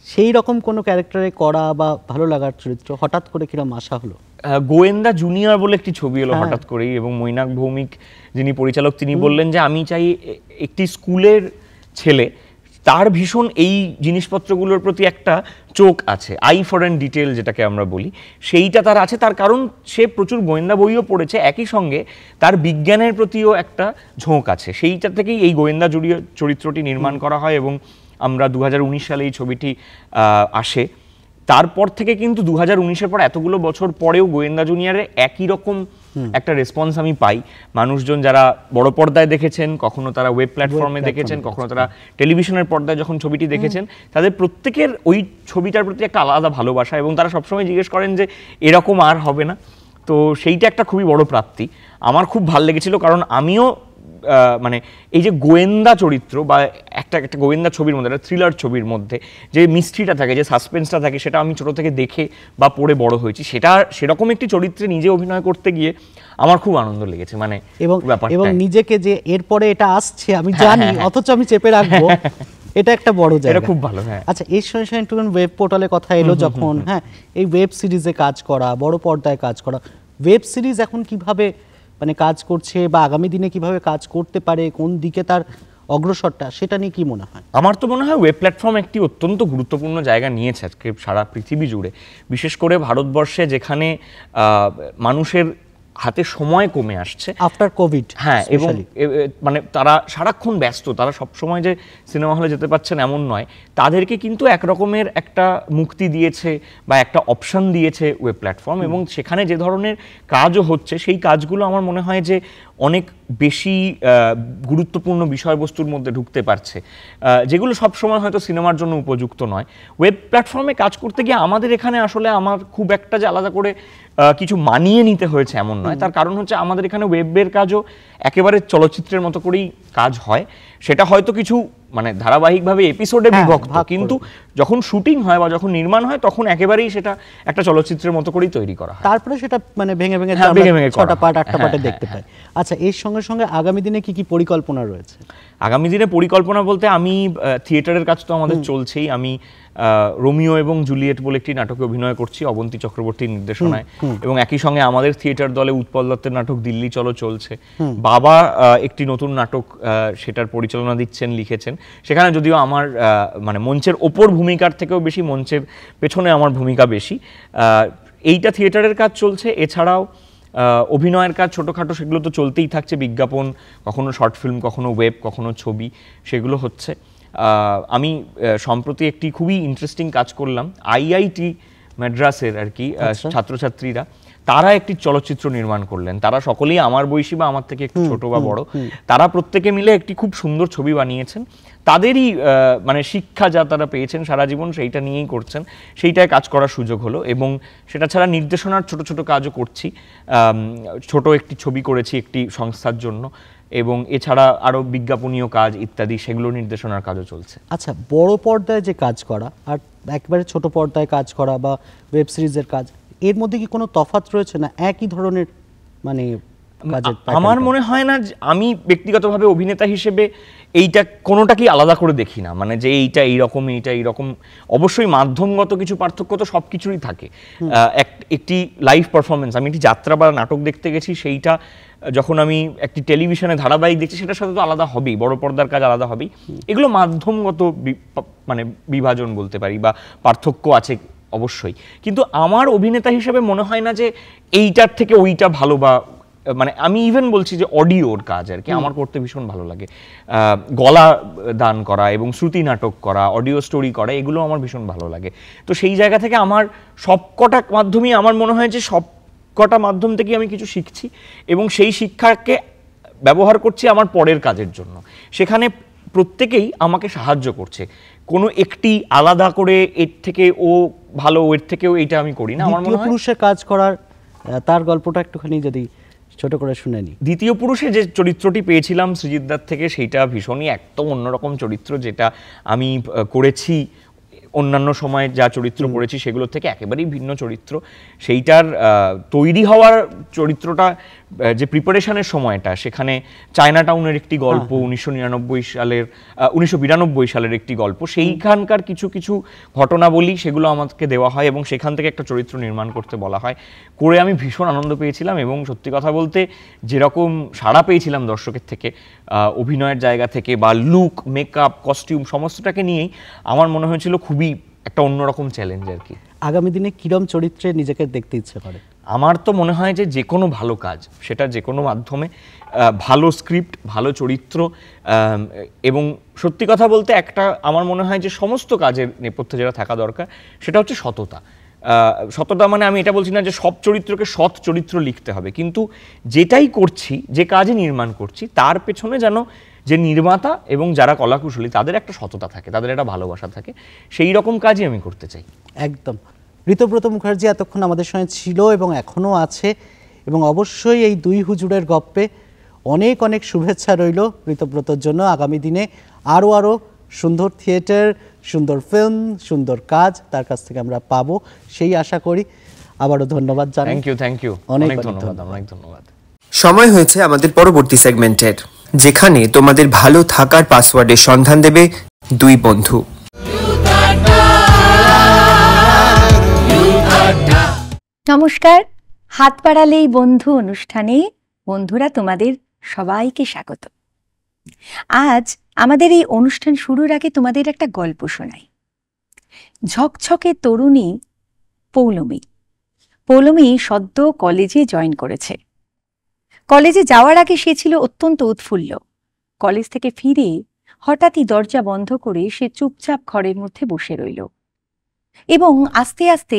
সেই রকম কোনো ক্যারেক্টারে করা বা ভালো লাগার চরিত্র হঠাৎ করে কিরকম আসা হলো? গোয়েন্দা জুনিয়র বলে একটি ছবি এলো হঠাৎ করেই, এবং মৈনাক ভৌমিক যিনি পরিচালক তিনি বললেন যে আমি চাই একটি স্কুলের ছেলে, তার ভীষণ এই জিনিসপত্রগুলোর প্রতি একটা চোখ আছে, আই ফর অ্যান ডিটেল যেটাকে আমরা বলি, সেইটা তার আছে। তার কারণ সে প্রচুর গোয়েন্দা বইও পড়েছে, একই সঙ্গে তার বিজ্ঞানের প্রতিও একটা ঝোঁক আছে। সেইটা থেকেই এই গোয়েন্দা চরিত্রটি নির্মাণ করা হয় এবং আমরা 2019 সালে এই ছবিটি আসে। তারপর থেকে কিন্তু 2019-এর পর এতগুলো বছর পরেও গোয়েন্দা জুনিয়রের একই রকম একটা রেসপন্স আমি পাই। মানুষজন যারা বড় পর্দায় দেখেছেন, কখনো তারা ওয়েব প্ল্যাটফর্মে দেখেছেন, কখনো তারা টেলিভিশনের পর্দায় যখন ছবিটি দেখেছেন, তাদের প্রত্যেকের ওই ছবিটার প্রতি একটা আলাদা ভালোবাসা, এবং তারা সবসময় জিজ্ঞেস করেন যে এরকম আর হবে না। তো সেইটা একটা খুবই বড় প্রাপ্তি। আমার খুব ভালো লেগেছিল, কারণ আমিও মানে এই যে গোয়েন্দা চরিত্র বা একটা গোয়েন্দা ছবির মধ্যে, একটা থ্রিলার ছবির মধ্যে যে মিস্ট্রিটা থাকে, যে সাসপেন্সটা থাকে, সেটা আমি ছোট থেকে দেখে বা পড়ে বড় হয়েছি। সেটা সেরকম একটি চরিত্রে নিজে অভিনয় করতে গিয়ে আমার খুব আনন্দ লেগেছে। মানে এবং নিজেকে যে এরপরে এটা আসছে আমি জানি, অথচ আমি চেপে রাখবো, এটা একটা বড় জায়গা। এটা খুব ভালো। হ্যাঁ, আচ্ছা, এর সঙ্গে সঙ্গে একটু ওয়েব পোর্টালে কথা এলো যখন, হ্যাঁ, এই ওয়েব সিরিজে কাজ করা, বড় পর্দায় কাজ করা, ওয়েব সিরিজ এখন কিভাবে মানে কাজ করছে বা আগামী দিনে কিভাবে কাজ করতে পারে, কোন দিকে তার অগ্রসরটা, সেটা নিয়ে কি মনে হয়? আমার তো মনে হয় ওয়েব প্ল্যাটফর্ম একটি অত্যন্ত গুরুত্বপূর্ণ জায়গা নিয়েছে আজকে সারা পৃথিবী জুড়ে, বিশেষ করে ভারতবর্ষে যেখানে মানুষের হাতে সময় কমে আসছে আফটার কোভিড। হ্যাঁ, এবং মানে তারা সারাক্ষণ ব্যস্ত, তারা সবসময় যে সিনেমা হলে যেতে পারছেন এমন নয়, তাদেরকে কিন্তু একরকমের একটা মুক্তি দিয়েছে বা একটা অপশন দিয়েছে ওয়েব প্ল্যাটফর্ম, এবং সেখানে যে ধরনের কাজও হচ্ছে সেই কাজগুলো আমার মনে হয় যে অনেক বেশি গুরুত্বপূর্ণ বিষয়বস্তুর মধ্যে ঢুকতে পারছে, যেগুলো সবসময় হয়তো সিনেমার জন্য উপযুক্ত নয়। ওয়েব প্ল্যাটফর্মে কাজ করতে গিয়ে আমাদের এখানে আসলে আমার খুব একটা যে আলাদা করে কিছু মানিয়ে নিতে হয়েছে এমন নয়। তার কারণ হচ্ছে আমাদের এখানে ওয়েবের কাজও একেবারে চলচ্চিত্রের মতো করেই কাজ হয়। সেটা হয়তো কিছু মানে ধারাবাহিকভাবে এপিসোডে বিভক্ত, কিন্তু যখন শুটিং হয় বা যখন নির্মাণ হয় তখন একেবারেই সেটা একটা চলচ্চিত্রের মতো করেই তৈরি করা হয়। তারপরে সেটা মানে ভেঙে ভেঙে 6টা পার্ট 8টা পার্টে দেখতে পাই। আচ্ছা, এর সঙ্গে সঙ্গে আগামী দিনে কি কি পরিকল্পনা রয়েছে? আগামী দিনে পরিকল্পনা বলতে আমি থিয়েটারের কাজ তো আমাদের চলছেই। আমি রোমিও এবং জুলিয়েট বলে একটি নাটকে অভিনয় করছি অবন্তী চক্রবর্তীর নির্দেশনায়, এবং একই সঙ্গে আমাদের থিয়েটার দলে উৎপল দত্তের নাটক দিল্লি চলো চলছে। বাবা একটি নতুন নাটক সেটার পরিচালনা দিচ্ছেন, লিখেছেন। সেখানে যদিও আমার মানে মঞ্চের ওপর ভূমিকার থেকেও বেশি মঞ্চের পেছনে আমার ভূমিকা বেশি। এইটা থিয়েটারের কাজ চলছে। এছাড়াও অভিনয়ের কাজ ছোটোখাটো সেগুলো তো চলতেই থাকছে, বিজ্ঞাপন, কখনো শর্ট ফিল্ম, কখনো ওয়েব, কখনো ছবি, সেগুলো হচ্ছে। আমি সম্প্রতি একটি খুবই ইন্টারেস্টিং কাজ করলাম, আইআইটি মাদ্রাসের আর কি ছাত্রছাত্রীরা, তারা একটি চলচ্চিত্র নির্মাণ করলেন। তারা সকলেই আমার বয়সী বা আমার থেকে একটু ছোট বা বড়, তারা প্রত্যেকে মিলে একটি খুব সুন্দর ছবি বানিয়েছেন। তাদেরই মানে শিক্ষা যা তারা পেয়েছেন সারা জীবন সেইটা নিয়েই করছেন, সেইটায় কাজ করার সুযোগ হলো। এবং সেটা ছাড়া নির্দেশনার ছোট ছোট কাজও করছি। ছোট একটি ছবি করেছি একটি সংস্থার জন্য, এবং এছাড়া আরও বিজ্ঞাপনীয় কাজ ইত্যাদি, সেগুলো নির্দেশনার কাজও চলছে। আচ্ছা, বড় পর্দায় যে কাজ করা আর একেবারে ছোট পর্দায় কাজ করা বা ওয়েব সিরিজের কাজ, এর মধ্যে কি কোনো তফাৎ রয়েছে না একই ধরনের মানে কাজের? আমার মনে হয় না, আমি ব্যক্তিগতভাবে অভিনেতা হিসেবে এইটা কোনোটাকেই আলাদা করে দেখি না, মানে যে এইটা এইরকম এইটা এইরকম। অবশ্যই মাধ্যমগত কিছু পার্থক্য তো সব কিছুরই থাকে। একটি লাইভ পারফরমেন্স, আমি একটি যাত্রা বা নাটক দেখতে গেছি, সেইটা যখন আমি একটি টেলিভিশনে ধারাবাহিক দেখছি সেটার সাথে তো আলাদা হবেই, বড় পর্দার কাজ আলাদা হবেই। এগুলো মাধ্যমগত মানে বিভাজন বলতে পারি, বা পার্থক্য আছে অবশ্যই, কিন্তু আমার অভিনেতা হিসেবে মনে হয় না যে এইটার থেকে ওইটা ভালো, বা মানে আমি ইভেন বলছি যে অডিওর কাজ আর কি আমার করতে ভীষণ ভালো লাগে। গলা দান করা এবং শ্রুতি নাটক করা, অডিও স্টোরি করা, এগুলো আমার ভীষণ ভালো লাগে। তো সেই জায়গা থেকে আমার সবকটা মাধ্যমেই আমার মনে হয় যে সবকটা মাধ্যম থেকে আমি কিছু শিখছি এবং সেই শিক্ষাকে ব্যবহার করছি আমার পরের কাজের জন্য। সেখানে প্রত্যেকেই আমাকে সাহায্য করছে, কোনো একটি আলাদা করে এর থেকে ও ভালো, এর থেকেও এইটা আমি করি না। আমার মনে হয় পুরুষের কাজ করার তার গল্পটা একটুখানি যদি ছোট করে শুনে নি। দ্বিতীয় পুরুষে যে চরিত্রটি পেয়েছিলাম সৃজিতদার থেকে, সেইটা ভীষণই একদম অন্যরকম চরিত্র, যেটা আমি করেছি অন্যান্য সময় যা চরিত্র করেছি সেগুলোর থেকে একেবারেই ভিন্ন চরিত্র। সেইটার তৈরি হওয়ার চরিত্রটা যে প্রিপারেশনের সময়টা, সেখানে চায়না টাউনের একটি গল্প, 1992 সালের একটি গল্প, সেইখানকার কিছু কিছু ঘটনাবলী সেগুলো আমাকে দেওয়া হয় এবং সেখান থেকে একটা চরিত্র নির্মাণ করতে বলা হয়। করে আমি ভীষণ আনন্দ পেয়েছিলাম এবং সত্যি কথা বলতে যেরকম সাড়া পেয়েছিলাম দর্শকের থেকে, অভিনয়ের জায়গা থেকে বা লুক, মেকআপ, কস্টিউম সমস্তটাকে নিয়েই আমার মনে হয়েছিল খুবই একটা অন্যরকম চ্যালেঞ্জ আর কি। আগামী দিনে কিরম চরিত্রে নিজেকে দেখতে ইচ্ছে করে? আমার তো মনে হয় যে যে কোনো ভালো কাজ, সেটা যে কোনো মাধ্যমে, ভালো স্ক্রিপ্ট, ভালো চরিত্র, এবং সত্যি কথা বলতে একটা আমার মনে হয় যে সমস্ত কাজের নেপথ্যে যেটা থাকা দরকার সেটা হচ্ছে সততা। সততা মানে আমি এটা বলছি না যে সব চরিত্রকে সৎ চরিত্র লিখতে হবে, কিন্তু যেটাই করছি, যে কাজে নির্মাণ করছি, তার পেছনে যেন যে নির্মাতা এবং যারা কলাকুশলী তাদের একটা সততা থাকে, তাদের একটা ভালোবাসা থাকে, সেই রকম কাজই আমি করতে চাই। একদম। ঋতব্রত মুখার্জি এতক্ষণ আমাদের সঙ্গে ছিল এবং এখনও আছে, এবং অবশ্যই এই দুই হুজুরের গপ্পে অনেক অনেক শুভেচ্ছা রইল ঋতব্রতর জন্য। আগামী দিনে আরও আরও সুন্দর থিয়েটার, সুন্দর ফিল্ম, সুন্দর কাজ তার কাছ থেকে আমরা পাবো, সেই আশা করি। আবারও ধন্যবাদ জানাই। থ্যাংক ইউ, অনেক ধন্যবাদ। সময় হয়েছে আমাদের পরবর্তী সেগমেন্টের, যেখানে তোমাদের ভালো থাকার পাসওয়ার্ডের সন্ধান দেবে দুই বন্ধু। নমস্কার, হাত বাড়ালেই বন্ধু অনুষ্ঠানে বন্ধুরা তোমাদের সবাইকে স্বাগত। আজ আমাদের এই অনুষ্ঠান শুরুর আগে তোমাদের একটা গল্প শোনাই। ঝকঝকে তরুণী পৌলমী সদ্য কলেজে জয়েন করেছে। কলেজে যাওয়ার আগে সে ছিল অত্যন্ত উৎফুল্ল। কলেজ থেকে ফিরে হঠাৎই দরজা বন্ধ করে সে চুপচাপ ঘরের মধ্যে বসে রইল এবং আস্তে আস্তে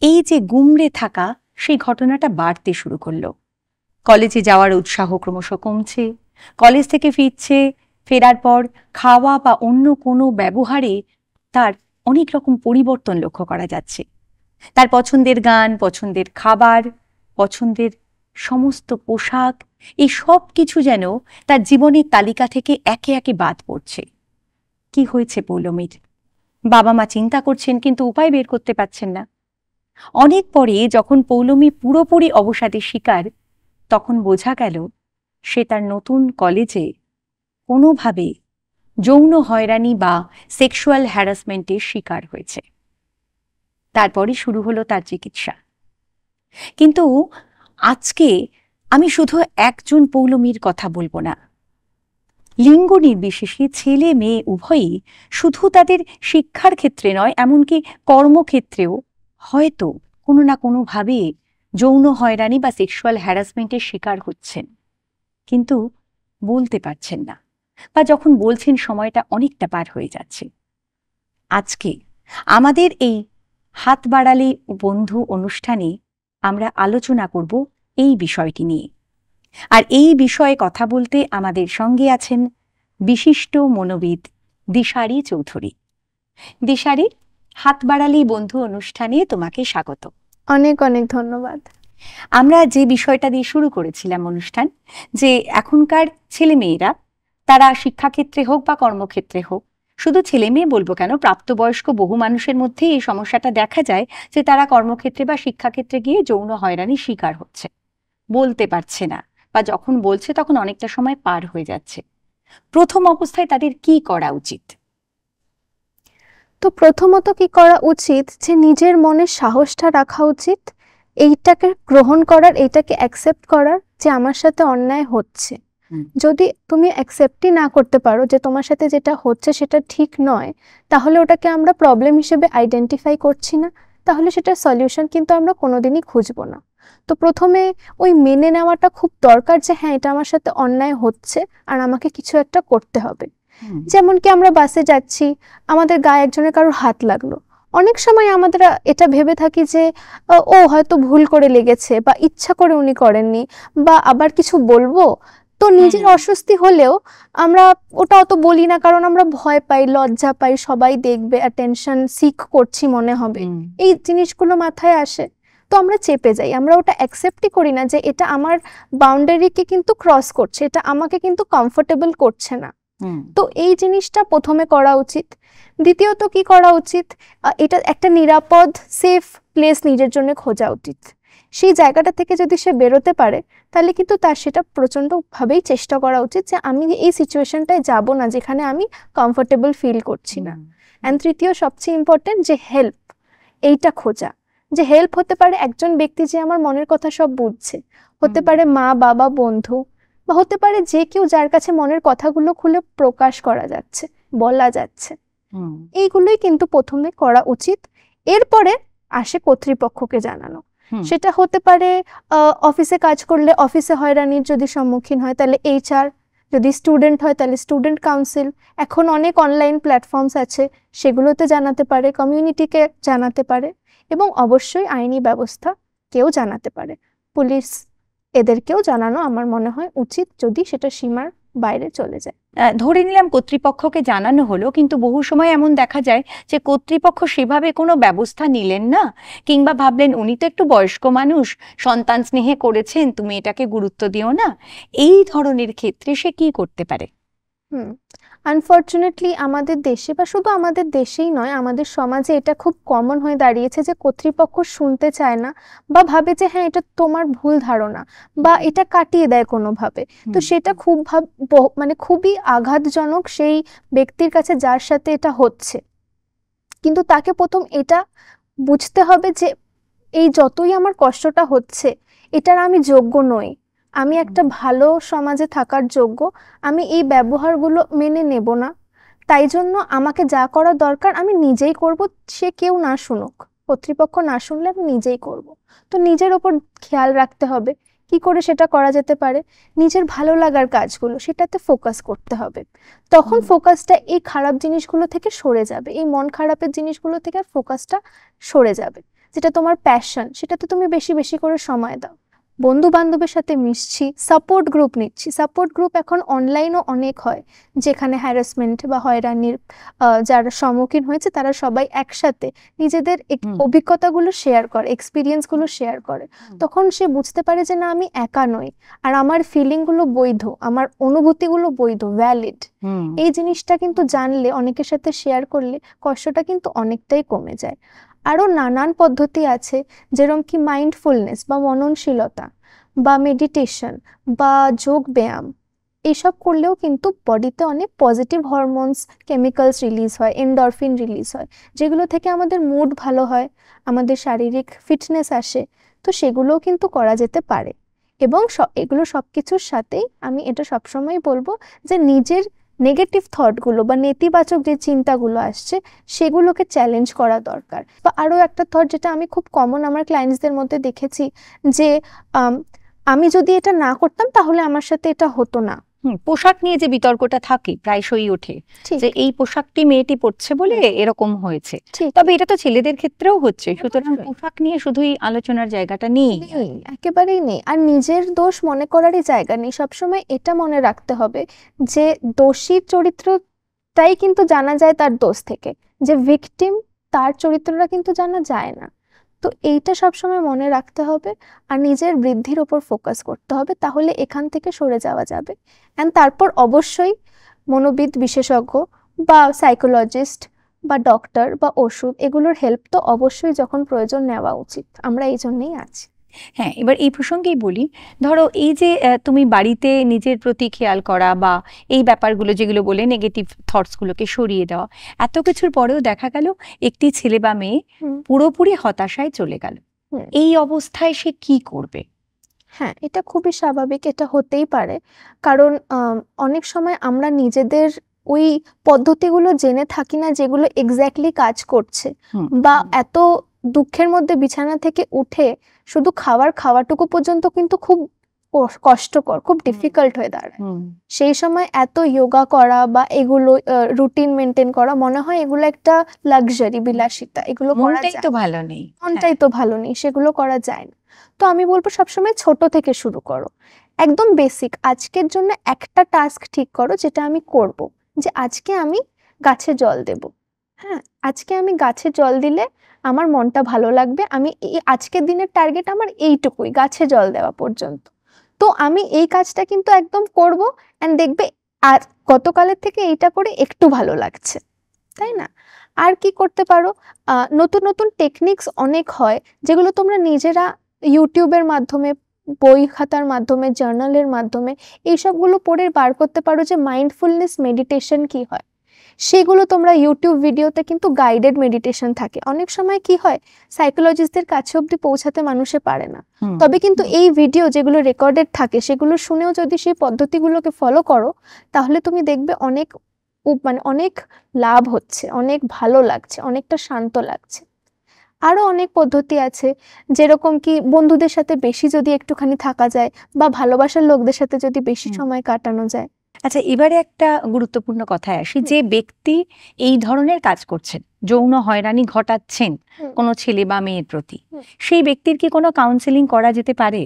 এই যে গুমড়ে থাকা, সেই ঘটনাটা বাড়তে শুরু করল। কলেজে যাওয়ার উৎসাহ ক্রমশ কমছে। কলেজ থেকে ফেরার পর খাওয়া বা অন্য কোনো ব্যবহারে তার অনেক রকম পরিবর্তন লক্ষ্য করা যাচ্ছে। তার পছন্দের গান, পছন্দের খাবার, পছন্দের সমস্ত পোশাক, এই সব কিছু যেন তার জীবনের তালিকা থেকে একে একে বাদ পড়ছে। কি হয়েছে পৌলমীর? বাবা মা চিন্তা করছেন, কিন্তু উপায় বের করতে পারছেন না। অনেক পরে যখন পৌলমী পুরোপুরি অবসাদের শিকার, তখন বোঝা গেল সে তার নতুন কলেজে কোনোভাবে যৌন হয়রানি বা সেক্সুয়াল হ্যারাসমেন্টের শিকার হয়েছে। তারপরে শুরু হলো তার চিকিৎসা। কিন্তু আজকে আমি শুধু একজন পৌলমীর কথা বলবো না। লিঙ্গ নির্বিশেষে ছেলে মেয়ে উভয়ই শুধু তাদের শিক্ষার ক্ষেত্রে নয়, এমনকি কর্মক্ষেত্রেও হয়তো কোনো না কোনোভাবে যৌন হয়রানি বা সেক্সুয়াল হ্যারাসমেন্টের শিকার হচ্ছেন, কিন্তু বলতে পারছেন না, বা যখন বলছেন সময়টা অনেকটা পার হয়ে যাচ্ছে। আজকে আমাদের এই হাত বাড়ালে বন্ধু অনুষ্ঠানে আমরা আলোচনা করব এই বিষয়টি নিয়ে। আর এই বিষয়ে কথা বলতে আমাদের সঙ্গে আছেন বিশিষ্ট মনোবিদ দিশারি চৌধুরী। দিশারি, হাত বাড়ালেই বন্ধু অনুষ্ঠানে তোমাকে স্বাগত। অনেক অনেক ধন্যবাদ। আমরা যে বিষয়টা দিয়ে শুরু করেছিলাম অনুষ্ঠান, যে এখনকার ছেলে মেয়েরা, তারা শিক্ষাক্ষেত্রে হোক বা কর্মক্ষেত্রে হোক, শুধু ছেলে মেয়ে বলবো কেন, প্রাপ্তবয়স্ক বহু মানুষের মধ্যে এই সমস্যাটা দেখা যায় যে তারা কর্মক্ষেত্রে বা শিক্ষাক্ষেত্রে গিয়ে যৌন হয়রানির শিকার হচ্ছে, বলতে পারছে না, বা যখন বলছে তখন অনেকটা সময় পার হয়ে যাচ্ছে। প্রথম অবস্থায় তাদের কি করা উচিত? তো প্রথমত কি করা উচিত, যে নিজের মনে সাহসটা রাখা উচিত এইটাকে গ্রহণ করার, এইটাকে অ্যাকসেপ্ট করার যে আমার সাথে অন্যায় হচ্ছে। যদি তুমি অ্যাকসেপ্টই না করতে পারো যে তোমার সাথে যেটা হচ্ছে সেটা ঠিক নয়, তাহলে ওটাকে আমরা প্রবলেম হিসেবে আইডেন্টিফাই করছি না, তাহলে সেটার সলিউশন কিন্তু আমরা কোনোদিনই খুঁজবো না। তো প্রথমে ওই মেনে নেওয়াটা খুব দরকার যে হ্যাঁ এটা আমার সাথে অন্যায় হচ্ছে আর আমাকে কিছু একটা করতে হবে। যেমন কি আমরা বাসে যাচ্ছি, আমাদের গায়ে একজনের কারোর হাত লাগলো, অনেক সময় আমাদের এটা ভেবে থাকি যে ও হয়তো ভুল করে লেগেছে বা ইচ্ছা করে উনি করেননি বা আবার কিছু বলবো, তো নিজের অস্বস্তি হলেও আমরা ওটা অত বলি না, কারণ আমরা ভয় পাই, লজ্জা পাই, সবাই দেখবে, অ্যাটেনশন সিক করছি মনে হবে, এই জিনিসগুলো মাথায় আসে। তো আমরা চেপে যাই, আমরা ওটা অ্যাকসেপ্টই করি না যে এটা আমার বাউন্ডারিকে কিন্তু ক্রস করছে, এটা আমাকে কিন্তু কমফোর্টেবল করছে না। তো এই জিনিসটা প্রথমে করা উচিত। দ্বিতীয়ত কি করা উচিত, এটা একটা নিরাপদ সেফ প্লেস নিজের জন্য খোঁজা উচিত। সেই জায়গাটা থেকে যদি সে বেরোতে পারে তাহলে কিন্তু তার সেটা প্রচণ্ডভাবেই চেষ্টা করা উচিত যে আমি এই সিচুয়েশনটায় যাব না যেখানে আমি কমফোর্টেবল ফিল করছি না। অ্যান্ড তৃতীয় সবচেয়ে ইম্পর্টেন্ট যে হেল্প, এইটা খোঁজা, যে হেল্প হতে পারে একজন ব্যক্তি যে আমার মনের কথা সব বুঝছে, হতে পারে মা বাবা বন্ধু, বা হতে পারে যে কেউ যার কাছে মনের কথাগুলো খুলে প্রকাশ করা যাচ্ছে, বলা যাচ্ছে। এইগুলোই কিন্তু প্রথমে করা উচিত। এরপরে আসে কর্তৃপক্ষকে জানানো। সেটা হতে পারে অফিসে কাজ করলে অফিসে হয়রানির যদি সম্মুখীন হয় তাহলে HR, যদি স্টুডেন্ট হয় তাহলে স্টুডেন্ট কাউন্সিল, এখন অনেক অনলাইন প্ল্যাটফর্মস আছে সেগুলোতে জানাতে পারে, কমিউনিটিকে জানাতে পারে, এবং অবশ্যই আইনি ব্যবস্থা কেউ জানাতে পারে, পুলিশ, এদেরকেও জানানো আমার মনে হয় উচিত যদি সেটা সীমার বাইরে চলে যায়। ধরে নিলাম কর্তৃপক্ষকে জানানো হলো, কিন্তু বহু সময় এমন দেখা যায় যে কর্তৃপক্ষ সেভাবে কোনো ব্যবস্থা নিলেন না, কিংবা ভাবলেন উনি তো একটু বয়স্ক মানুষ, সন্তান স্নেহে করেছেন, তুমি এটাকে গুরুত্ব দিও না। এই ধরনের ক্ষেত্রে সে কি করতে পারে? আনফর্চুনেটলি আমাদের দেশে, বা শুধু আমাদের দেশেই নয়, আমাদের সমাজে এটা খুব কমন হয়ে দাঁড়িয়েছে যে কর্তৃপক্ষ শুনতে চায় না বা ভাবে যে হ্যাঁ এটা তোমার ভুল ধারণা, বা এটা কাটিয়ে দেয় কোনোভাবে। তো সেটা খুব মানে খুবই আঘাতজনক সেই ব্যক্তির কাছে যার সাথে এটা হচ্ছে। কিন্তু তাকে প্রথম এটা বুঝতে হবে যে এই যতই আমার কষ্টটা হচ্ছে এটার আমি যোগ্য নই, আমি একটা ভালো সমাজে থাকার যোগ্য, আমি এই ব্যবহারগুলো মেনে নেব না, তাই জন্য আমাকে যা করা দরকার আমি নিজেই করব, সে কেউ না শুনুক, কর্তৃপক্ষ না শুনলে আমি নিজেই করব। তো নিজের ওপর খেয়াল রাখতে হবে কি করে সেটা করা যেতে পারে, নিজের ভালো লাগার কাজগুলো সেটাতে ফোকাস করতে হবে। তখন ফোকাসটা এই খারাপ জিনিসগুলো থেকে সরে যাবে, এই মন খারাপের জিনিসগুলো থেকে ফোকাসটা সরে যাবে। যেটা তোমার প্যাশন সেটাতে তুমি বেশি বেশি করে সময় দাও, বন্ধু বান্ধবের সাথে মিশছি, সাপোর্ট গ্রুপ নিচ্ছি। সাপোর্ট গ্রুপ এখন অনলাইনও অনেক হয়, যেখানে হ্যারাসমেন্ট বা হয়রানির যারা সম্মুখীন হয়েছে তারা সবাই একসাথে নিজেদের অভিজ্ঞতাগুলো শেয়ার করে, এক্সপিরিয়েন্সগুলো শেয়ার করে। তখন সে বুঝতে পারে যে না আমি একা নই, আর আমার ফিলিংগুলো বৈধ, আমার অনুভূতিগুলো বৈধ, ভ্যালিড। এই জিনিসটা কিন্তু জানলে, অনেকের সাথে শেয়ার করলে কষ্টটা কিন্তু অনেকটাই কমে যায়। আরও নানান পদ্ধতি আছে, যেরকম কি মাইন্ডফুলনেস বা মননশীলতা বা মেডিটেশন বা যোগ ব্যায়াম, এইসব করলেও কিন্তু বডিতে অনেক পজিটিভ হরমোনস কেমিক্যালস রিলিজ হয়, এন্ডরফিন রিলিজ হয়, যেগুলো থেকে আমাদের মুড ভালো হয়, আমাদের শারীরিক ফিটনেস আসে। তো সেগুলোও কিন্তু করা যেতে পারে। এবং এগুলো সব কিছুর সাথেই আমি এটা সবসময় বলবো যে নিজের নেগেটিভ থটগুলো বা নেতিবাচক যে চিন্তাগুলো আসছে সেগুলোকে চ্যালেঞ্জ করা দরকার। বা আরও একটা থট যেটা আমি খুব কমন আমার ক্লায়েন্টসদের মধ্যে দেখেছি, যে আমি যদি এটা না করতাম তাহলে আমার সাথে এটা হতো না। পোশাক নিয়ে যে বিতর্কটা থাকে প্রায়শই ওঠে, যে এই পোশাকটি মেয়েটি পরছে বলে এরকম হয়েছে। তবে এটা তো ছেলেদের ক্ষেত্রেও হচ্ছে, সুতরাং পোশাক নিয়ে শুধুই আলোচনার জায়গাটা নেই, একেবারেই নেই। আর নিজের দোষ মনে করারই জায়গা নেই। সবসময় এটা মনে রাখতে হবে যে দোষীর চরিত্রটাই কিন্তু জানা যায় তার দোষ থেকে, যে ভিকটিম তার চরিত্রটা কিন্তু জানা যায় না। তো এইটা সবসময় মনে রাখতে হবে আর নিজের বৃদ্ধির ওপর ফোকাস করতে হবে, তাহলে এখান থেকে সরে যাওয়া যাবে। অ্যান্ড তারপর অবশ্যই মনোবিদ বিশেষজ্ঞ বা সাইকোলজিস্ট বা ডক্টর বা ওষুধ, এগুলোর হেল্প তো অবশ্যই যখন প্রয়োজন নেওয়া উচিত, আমরা এই জন্যই আছি। হ্যাঁ, এবার এই প্রসঙ্গেই বলি, ধরো এই যে তুমি বাড়িতে নিজের প্রতি খেয়াল করা বা এই ব্যাপারগুলো যেগুলো বলে নেগেটিভ থটসগুলোকে সরিয়ে দেওয়া, এত কিছুর পরেও দেখা গেল একটি ছেলে বা মেয়ে পুরোপুরি হতাশায় চলে গেল, এই অবস্থায় সে কি করবে? হ্যাঁ, এটা খুবই স্বাভাবিক, এটা হতেই পারে। কারণ অনেক সময় আমরা নিজেদের ওই পদ্ধতিগুলো জেনে থাকি না যেগুলো এক্স্যাক্টলি কাজ করছে, বা এত দুঃখের মধ্যে বিছানা থেকে উঠে শুধু খাওয়াটুকু পর্যন্ত কিন্তু খুব কষ্টকর, খুব ডিফিকাল্ট হয়ে দাঁড়ায়। সেই সময় এত যোগা করা বা এগুলো রুটিন মেনটেন করা মনে হয় এগুলো একটা লাক্সারি, বিলাসিতা, এগুলো করা মনটাই যায় তো ভালো নেই। মনটাই তো ভালো নেই, সেগুলো করা যায় না। তো আমি বলবো সবসময় ছোট থেকে শুরু করো, একদম বেসিক। আজকের জন্য একটা টাস্ক ঠিক করো যেটা আমি করব, যে আজকে আমি গাছে জল দেব। হ্যাঁ, আজকে আমি গাছে জল দিলে আমার মনটা ভালো লাগবে। আমি এই আজকের দিনের টার্গেট আমার এইটুকুই, গাছে জল দেওয়া পর্যন্ত। তো আমি এই কাজটা কিন্তু একদম করব, এন্ড দেখবে আর গতকালের থেকে এইটা করে একটু ভালো লাগছে, তাই না? আর কি করতে পারো, নতুন নতুন টেকনিক্স অনেক হয় যেগুলো তোমরা নিজেরা ইউটিউবের মাধ্যমে, বই খাতার মাধ্যমে, জার্নালের মাধ্যমে এইসবগুলো পড়ে বার করতে পারো যে মাইন্ডফুলনেস মেডিটেশন কি হয়। সেগুলো তোমরা ইউটিউব ভিডিওতে কিন্তু গাইডেড মেডিটেশন থাকে। অনেক সময় কি হয়, সাইকোলজিস্টদের কাছে অবধি পৌঁছাতে মানুষে পারে না, তবে কিন্তু এই ভিডিও যেগুলো রেকর্ডেড থাকে সেগুলো শুনেও যদি সেই পদ্ধতিগুলোকে ফলো করো তাহলে তুমি দেখবে অনেক লাভ হচ্ছে, অনেক ভালো লাগছে, অনেকটা শান্ত লাগছে। আরো অনেক পদ্ধতি আছে, যেরকম কি বন্ধুদের সাথে বেশি যদি একটুখানি থাকা যায়, বা ভালোবাসার লোকদের সাথে যদি বেশি সময় কাটানো যায়। আচ্ছা, এবারে একটা গুরুত্বপূর্ণ কথায় আসি। যে ব্যক্তি এই ধরনের কাজ করছেন, যৌন হয়রানি ঘটাচ্ছেন কোনো ছেলে বা মেয়ের প্রতি, সেই ব্যক্তির কি কোনো কাউন্সেলিং করা যেতে পারে?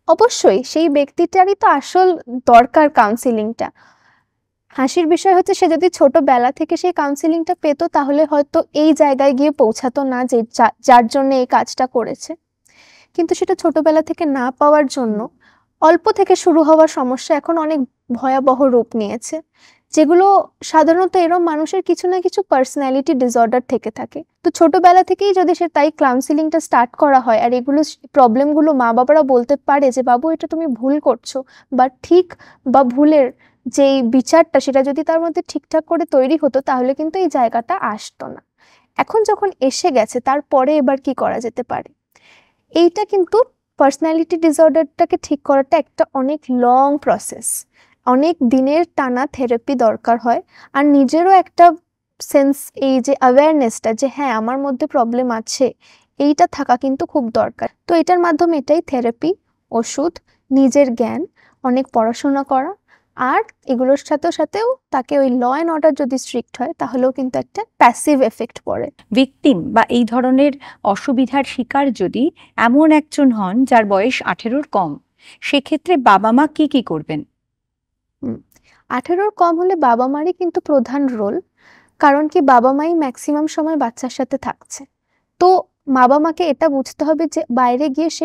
অবশ্যই, সেই ব্যক্তিটারই তো আসল দরকার কাউন্সিলিংটা। হাসির বিষয় হচ্ছে সে যদি ছোটবেলা থেকে সেই কাউন্সিলিংটা পেত তাহলে হয়তো এই জায়গায় গিয়ে পৌঁছাতো না যে যার জন্য এই কাজটা করেছে। কিন্তু সেটা ছোটবেলা থেকে না পাওয়ার জন্য অল্প থেকে শুরু হওয়ার সমস্যা এখন অনেক ভয়াবহ রূপ নিয়েছে, যেগুলো সাধারণত এরকম মানুষের কিছু না কিছু পার্সোনালিটি ডিসঅর্ডার থেকে থাকে। তো ছোটবেলা থেকেই যদি সে তাই কাউন্সিলিংটা স্টার্ট করা হয়, আর এগুলো প্রবলেমগুলো মা বাবারা বলতে পারে যে বাবু এটা তুমি ভুল করছো, বা ঠিক বা ভুলের যেই বিচারটা সেটা যদি তার মধ্যে ঠিকঠাক করে তৈরি হতো তাহলে কিন্তু এই জায়গাটা আসতো না। এখন যখন এসে গেছে তারপরে এবার কি করা যেতে পারে, এইটা কিন্তু পার্সোনালিটি ডিসঅর্ডারটাকে ঠিক করাটা একটা অনেক লং প্রসেস, অনেক দিনের টানা থেরাপি দরকার হয়। আর নিজেরও একটা সেন্স, এই যে অ্যাওয়ারনেসটা যে হ্যাঁ আমার মধ্যে প্রবলেম আছে, এইটা থাকা কিন্তু খুব দরকার। তো এটার মাধ্যমে এটাই থেরাপি, ওষুধ, নিজের জ্ঞান, অনেক পড়াশোনা করা, আর এগুলোর সাথেও তাকে ওই ল অ্যান্ড অর্ডার যদি স্ট্রিক্ট হয় তাহলেও কিন্তু একটা প্যাসিভ এফেক্ট পড়ে। ভিকটিম বা এই ধরনের অসুবিধার শিকার যদি এমন একজন হন যার বয়স 18-র কম, সেক্ষেত্রে বাবা মা কি করবেন? 18-র কম হলে বাবা মারই কিন্তু প্রধান রোল, কারণ কি বাবা মাই ম্যাক্সিমাম সময় বাচ্চার সাথে থাকছে। তো বাবা মাকে এটা বুঝতে হবে যে বাইরে গিয়ে সে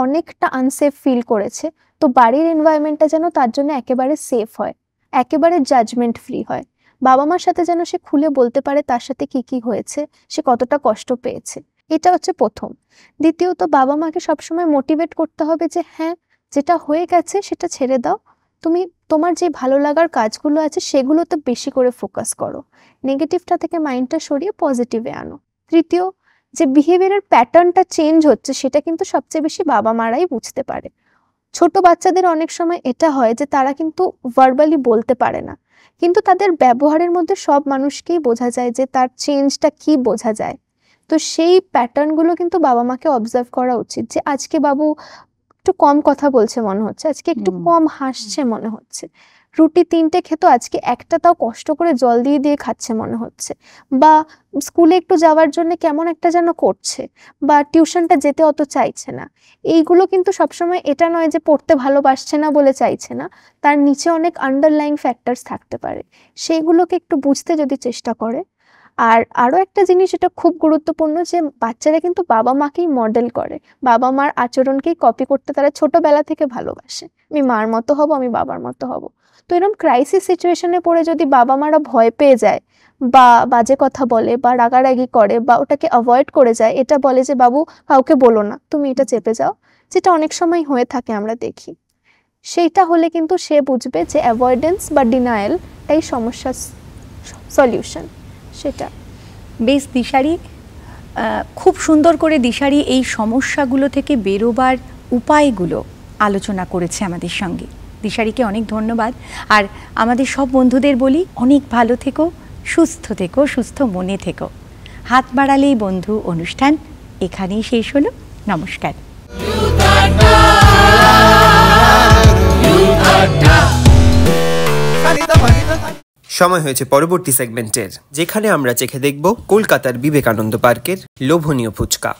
অনেকটা আনসেফ ফিল করেছে, তো বাড়ির এনভায়রনমেন্টটা যেন তার জন্য একেবারে সেফ হয়, একেবারে জাজমেন্ট ফ্রি হয়। বাবা মার সাথে যেন সে খুলে বলতে পারে তার সাথে কি হয়েছে, সে কতটা কষ্ট পেয়েছে। এটা হচ্ছে প্রথম। দ্বিতীয়ত, বাবা মাকে সবসময় মোটিভেট করতে হবে যে হ্যাঁ যেটা হয়ে গেছে সেটা ছেড়ে দাও, তুমি তোমার যে ভালো লাগার কাজগুলো আছে সেগুলোতে বেশি করে ফোকাস করো, নেগেটিভটা থেকে মাইন্ডটা সরিয়ে পজিটিভে আনো। তৃতীয়, যে বিহেভিয়ারের প্যাটার্নটা চেঞ্জ হচ্ছে সেটা কিন্তু সবচেয়ে বেশি বাবা মারাই বুঝতে পারে। ছোট বাচ্চাদের অনেক সময় এটা হয় যে তারা কিন্তু ভার্বালি বলতে পারে না, কিন্তু তাদের ব্যবহারের মধ্যে সব মানুষকেই বোঝা যায় যে তার চেঞ্জটা কি বোঝা যায়। তো সেই প্যাটার্নগুলো কিন্তু বাবা মাকে অবজার্ভ করা উচিত, যে আজকে বাবু একটু কম কথা বলছে মনে হচ্ছে, আজকে একটু কম হাসছে মনে হচ্ছে, রুটি 3টে খেত আজকে একটা তাও কষ্ট করে জল দিয়ে খাচ্ছে মনে হচ্ছে, বা স্কুলে একটু যাওয়ার জন্য কেমন একটা যেন করছে, বা টিউশনটা যেতে অত চাইছে না। এইগুলো কিন্তু সবসময় এটা নয় যে পড়তে ভালোবাসছে না বলে চাইছে না, তার নিচে অনেক আন্ডারলাইং ফ্যাক্টরস থাকতে পারে, সেইগুলোকে একটু বুঝতে যদি চেষ্টা করে। আর আরো একটা জিনিস এটা খুব গুরুত্বপূর্ণ, যে বাচ্চারা কিন্তু বাবা মাকেই মডেল করে, বাবা মার আচরণকেই কপি করতে তারা ছোটবেলা থেকে ভালোবাসে, আমি মার মতো হব, আমি বাবার মতো হব। তো এরকম ক্রাইসিস সিচুয়েশনে পড়ে যদি বাবা মারা ভয় পেয়ে যায়, বা বাজে কথা বলে, বা রাগারাগি করে, বা ওটাকে অ্যাভয়েড করে যায়, এটা বলে যে বাবু কাউকে বলো না, তুমি এটা চেপে যাও, যেটা অনেক সময় হয়ে থাকে আমরা দেখি, সেইটা হলে কিন্তু সে বুঝবে যে অ্যাভয়েডেন্স বা ডিনায়ালটাই সমস্যার সলিউশন। সেটা বেশ দিশারি, খুব সুন্দর করে দিশারি এই সমস্যাগুলো থেকে বেরোবার উপায়গুলো আলোচনা করেছে আমাদের সঙ্গে। দিশারিকে অনেক ধন্যবাদ। আর আমাদের সব বন্ধুদের বলি, অনেক ভালো থেকো, সুস্থ থেকো, সুস্থ মনে থেকো। হাত বাড়ালেই বন্ধু অনুষ্ঠান এখানেই শেষ হলো। নমস্কার। সময় হয়েছে পরবর্তী সেগমেন্টের, যেখানে আমরা চেখে দেখব কলকাতার বিবেকানন্দ পার্কের লোভনীয় ফুচকা।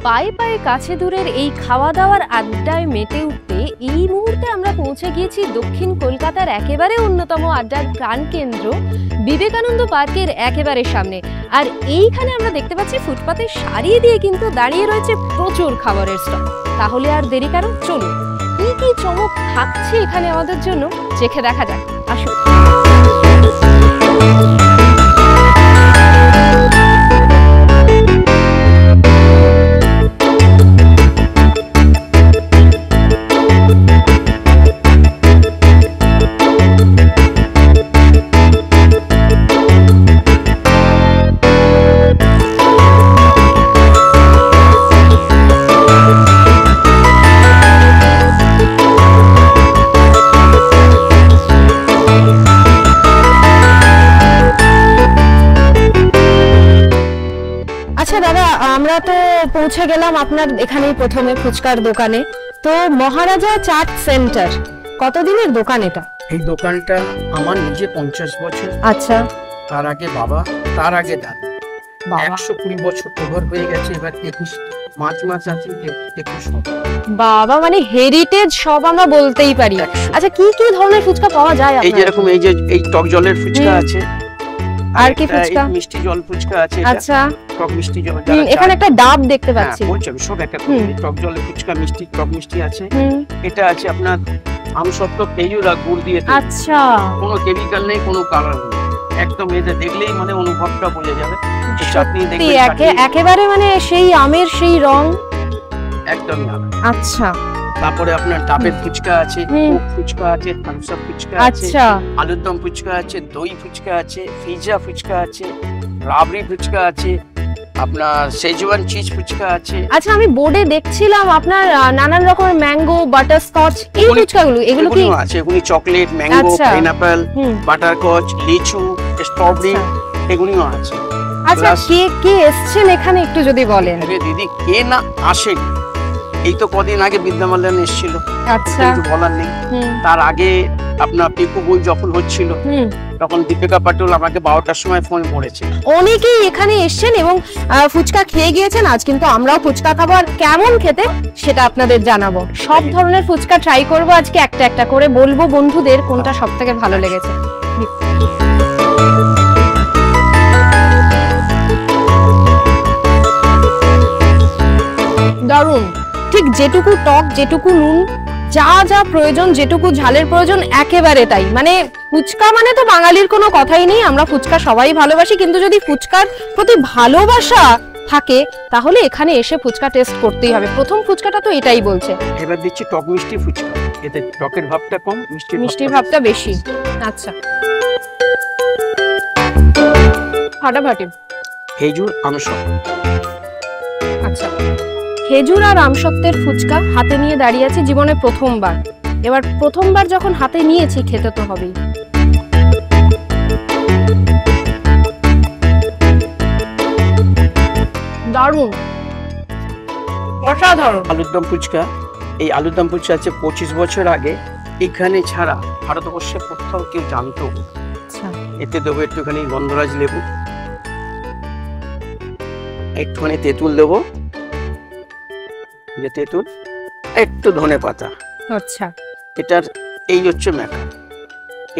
পায়ে পায়ে কাছে দূরের এই খাওয়া দাওয়ার আড্ডায় মেতে উঠতে এই মুহূর্তে আমরা পৌঁছে গিয়েছি দক্ষিণ কলকাতার একেবারে অন্যতম আড্ডার প্রাণকেন্দ্র বিবেকানন্দ পার্কের একেবারে সামনে। আর এইখানে আমরা দেখতে পাচ্ছি ফুটপাতে সারি দিয়ে কিন্তু দাঁড়িয়ে রয়েছে প্রচুর খাবারের স্টল। তাহলে আর দেরি কেন, চলুন কি কি চমক থাকছে এখানে আমাদের জন্য চেখে দেখা যাক। আসুন। আমরা তো পৌঁছে গেলাম আপনার এখানেই প্রথমে ফুচকার দোকানে। তো মহারাজা চাট সেন্টার কতদিনের দোকান এটা? এই দোকানটা আমার নিজে 50 বছর। আচ্ছা। তার আগে বাবা, তার আগে দাদা। 120 বছর ওভার হয়ে গেছে। এবার 21 মার্চ আছে 21 বাবা, মানে হেরিটেজ সব আমরা বলতেই পারি। আচ্ছা, কি কি ধরনের ফুচকা পাওয়া যায় আপনার? এই যেরকম এই টক জলের ফুচকা আছে, আর কি ফুচকা? মিষ্টি জল ফুচকা আছে। আচ্ছা, টক মিষ্টি জল। এখানে একটা ডাব দেখতে পাচ্ছি। বলছি আমি সব একটা টক জলের ফুচকা, মিষ্টি টক মিষ্টি আছে। এটা আছে আপনার আমসত্ত্ব খেজুর আর গুড় দিয়ে। আচ্ছা, কোনো কেমিক্যাল নেই, কোনো কালার নেই, একদম এটা দেখলেই মানে অনুভবটা বোঝা যাবে। চাটনি দেখবেন একেবারে মানে সেই আমের সেই রং একদম। আচ্ছা, তারপরে আপনার ডাবের ফুচকা আছে, কোক ফুচকা আছে, থামস আপ ফুচকা আছে, আচ্ছা, আলুর দম ফুচকা আছে, দই ফুচকা আছে, পিৎজা ফুচকা আছে, রাবড়ি ফুচকা আছে, আপনার শেজওয়ান চিজ ফুচকা আছে। আচ্ছা, আমি বোর্ডে দেখছিলাম আপনার নানান রকমের ম্যাঙ্গো, বাটারস্কচ, এই ফুচকাগুলো, এগুলো কি আছে? এগুলি চকলেট, ম্যাঙ্গো, পাইনাপল, বাটারস্কচ, লিচু, স্ট্রবেরি, এগুলিও আছে। আচ্ছা, কে এসেছেন এখানে একটু যদি বলেন। আরে দিদি, কে না আসেন, এই তো কদিন আগে বিদ্যামাল্যান এসেছিল। আচ্ছা, কিছু বলার নেই। তার আগে আপনার পিকু বই যখন হচ্ছিল তখন দীপিকা পাটুল আমাকে 12টার সময় ফোন করেছে। অনেকেই এখানে এসেছেন এবং ফুচকা খেয়ে গিয়েছেন। আজ কিন্তু আমরাও ফুচকা খাবো, আর কেমন খেতে সেটা আপনাদের জানাবো। সব ধরনের ফুচকা ট্রাই করবো আজকে, একটা একটা করে বলবো বন্ধুদের কোনটা সব থেকে ভালো লেগেছে। দারুণ, ঠিক যেটুকু টক, যেটুকু নুন, যা যা প্রয়োজন, যেটুকু ঝালের প্রয়োজন একেবারে তাই। মানে ফুচকা মানে তো বাঙালির কোনো কথাই নেই, আমরা ফুচকা সবাই ভালোবাসি, কিন্তু যদি ফুচকার প্রতি ভালোবাসা থাকে তাহলে এখানে এসে ফুচকা টেস্ট করতেই হবে। প্রথম ফুচকাটা তো এটাই বলছে। এবার দিচ্ছি টক মিষ্টি ফুচকা, এতে টকের ভাবটা কম, মিষ্টির ভাবটা বেশি। আচ্ছা, ফাটাফাটি খেজুর আমসত্ত্ব। আচ্ছা, খেজুর আর আমসত্ত্বের ফুচকা হাতে নিয়ে দাঁড়িয়ে আছি জীবনে প্রথমবার। এবার প্রথমবার যখন হাতে নিয়েছি খেতে তো হবেই। দারুণ, অসাধারণ। আলুর দম ফুচকা, এই আলুর দম ফুচকা আছে 25 বছর আগে এখানে ছাড়া ভারতবর্ষে কোথাও কেউ জানতো। এতে দেবো একটুখানি গন্ধরাজ লেবু, একটুখানি তেঁতুল দেবো, যে তেঁতুল, একটু ধনে পাতা। আচ্ছা, এটার এই হচ্ছে মেকা,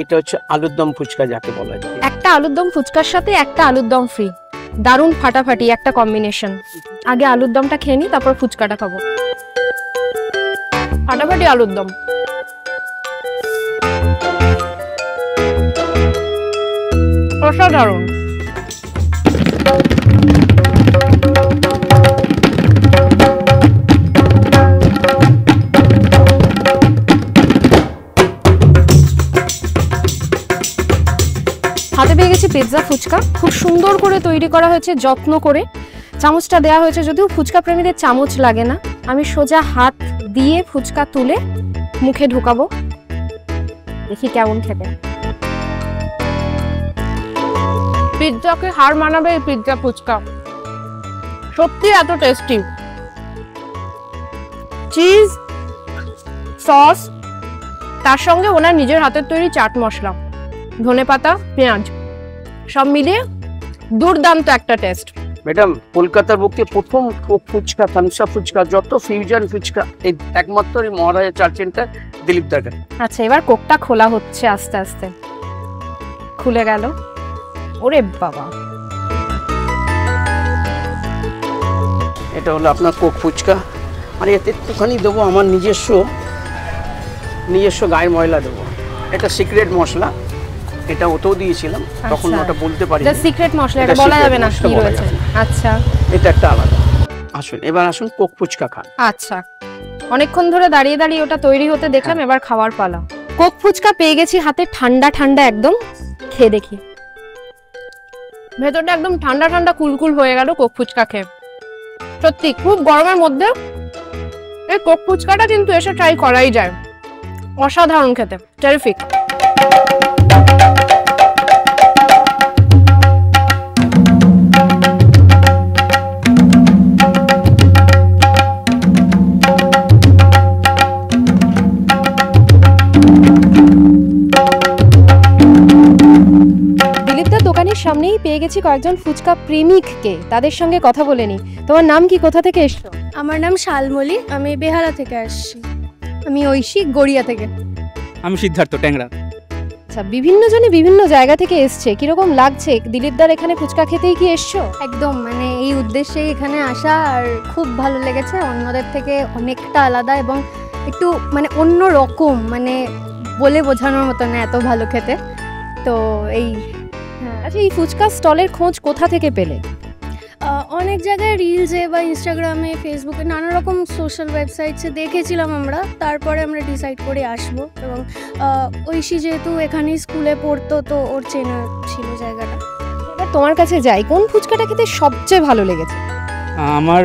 এটা হচ্ছে আলুর দম ফুচকা যাকে বলা যায়। একটা আলুর দম ফুচকার সাথে একটা আলুর দম ফ্রি, দারুণ ফাটাফাটি একটা কম্বিনেশন। আগে আলুর দমটা খেয়ে নি, তারপর ফুচকাটা খাবো। ফাটাফাটি আলুর দম, অসাধারণ। হাতে পেয়ে গেছি পিৎজা ফুচকা, খুব সুন্দর করে তৈরি করা হয়েছে, যত্ন করে। চামচটা দেওয়া হয়েছে, যদিও ফুচকা প্রেমীদের চামচ লাগে না। আমি সোজা হাত দিয়ে ফুচকা তুলে মুখে ঢোকাবো, দেখি কেমন খেতে। পিৎজাকে হার মানাবে এই পিৎজা ফুচকা, সত্যি এত টেস্টি। চিজ, সস, তার সঙ্গে ওনার নিজের হাতের তৈরি চাট মশলা, ধনেপাতা, পেঁয়াজ, সব মিলিয়ে দুর্দান্ত একটা টেস্ট। ম্যাডাম, কলকাতার বুকে প্রথম ফুচকা, থামসা ফুচকা, যত ফিউশন ফুচকা এই একমাত্র এই মহারাজা চাট সেন্টার দিলীপ দাগা। আচ্ছা, এবার কোকটা খোলা হচ্ছে আস্তে আস্তে। খুলে গেল, ওরে বাবা। এটা হলো আপনার কোক ফুচকা, মানে এতে একটুখানি দেবো আমার নিজস্ব গায়ের ময়লা দেবো। এটা সিক্রেট মশলা, এটা ওতেও দিয়েছিলাম, তখন ওটা বলতে পারি না। সিক্রেট মশলা, এটা বলা যাবে না কি রয়েছে। আচ্ছা, এটা একটা আলাদা। আসুন, এবার আসুন কোক ফুচকা খান। আচ্ছা, অনেকক্ষণ ধরে দাঁড়িয়ে দাঁড়িয়ে ওটা তৈরি হতে দেখলাম, এবার খাওয়ার পালা। কোক ফুচকা পেয়ে গেছি হাতে, ঠান্ডা ঠান্ডা একদম। খেয়ে দেখি। ভেতরটা একদম ঠান্ডা ঠান্ডা কুলকুল হয়ে গেল কোক ফুচকা খেয়ে। সত্যি খুব গরমের মধ্যে এই কোক ফুচকাটা কিন্তু এসে ট্রাই করাই যায়, অসাধারণ খেতে, টেরিফিক। সামনেই পেয়ে গেছি কয়েকজন ফুচকা প্রেমিককে, তাদের সঙ্গে কথা বলে নি। তোমার নাম কি, কোথা থেকে এসছো? আমার নাম শালমলি, আমি বেহালা থেকে আসছি। আমি ঐশী, গড়িয়া থেকে। আমি সিদ্ধার্থ, ট্যাংরা। আচ্ছা, বিভিন্ন জনে বিভিন্ন জায়গা থেকে এসছে, কিরকম লাগছে? দিলীপদার এখানে ফুচকা খেতেই কি এসছো? একদম, মানে এই উদ্দেশ্যেই এখানে আসা, আর খুব ভালো লেগেছে। অন্যদের থেকে অনেকটা আলাদা এবং একটু মানে অন্য রকম, মানে বলে বোঝানোর মতো না, এত ভালো খেতে। তো এই আচ্ছা, এই ফুচকা স্টলের খোঁজ কোথা থেকে পেলে? অনেক জায়গায় রিলসে বা ইনস্টাগ্রামে, ফেসবুকে, নানা রকম সোশ্যাল ওয়েবসাইটসে দেখেছিলাম আমরা। তারপরে আমরা ডিসাইড করে আসবো, এবং ঐশী যেহেতু এখানেই স্কুলে পড়তো, তো ওর চেনা ছিল জায়গাটা। এবার তোমার কাছে যাই, কোন ফুচকাটা খেতে সবচেয়ে ভালো লেগেছে? আমার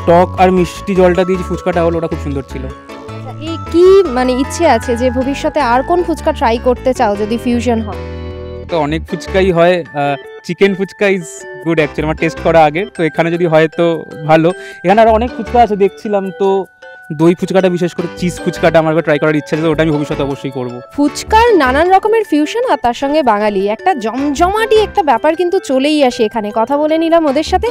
টক আর মিষ্টি জলটা দিয়ে যে ফুচকাটা হলো, ওটা খুব সুন্দর ছিল। এই কি মানে ইচ্ছে আছে যে ভবিষ্যতে আর কোন ফুচকা ট্রাই করতে চাও যদি ফিউশন হয়? তো অনেক ফুচকাই হয়, chicken fuchka is good actually, আমার টেস্ট করা আগে, তো এখানে যদি হয় তো ভালো। এখানে আরও অনেক ফুচকা আছে দেখছিলাম, তো দই ফুচকাটা, বিশেষ করে চিজ ফুচকাটা আমার ট্রাই করার ইচ্ছা আছে, ওটা আমি ভবিষ্যতে অবশ্যই করব। ফুচকার নানান রকমের ফিউশন আর তার সঙ্গে বাঙালি একটা জমজমাটি একটা ব্যাপার কিন্তু চলেই আসে এখানে। কথা বলে নিলাম ওদের সাথে।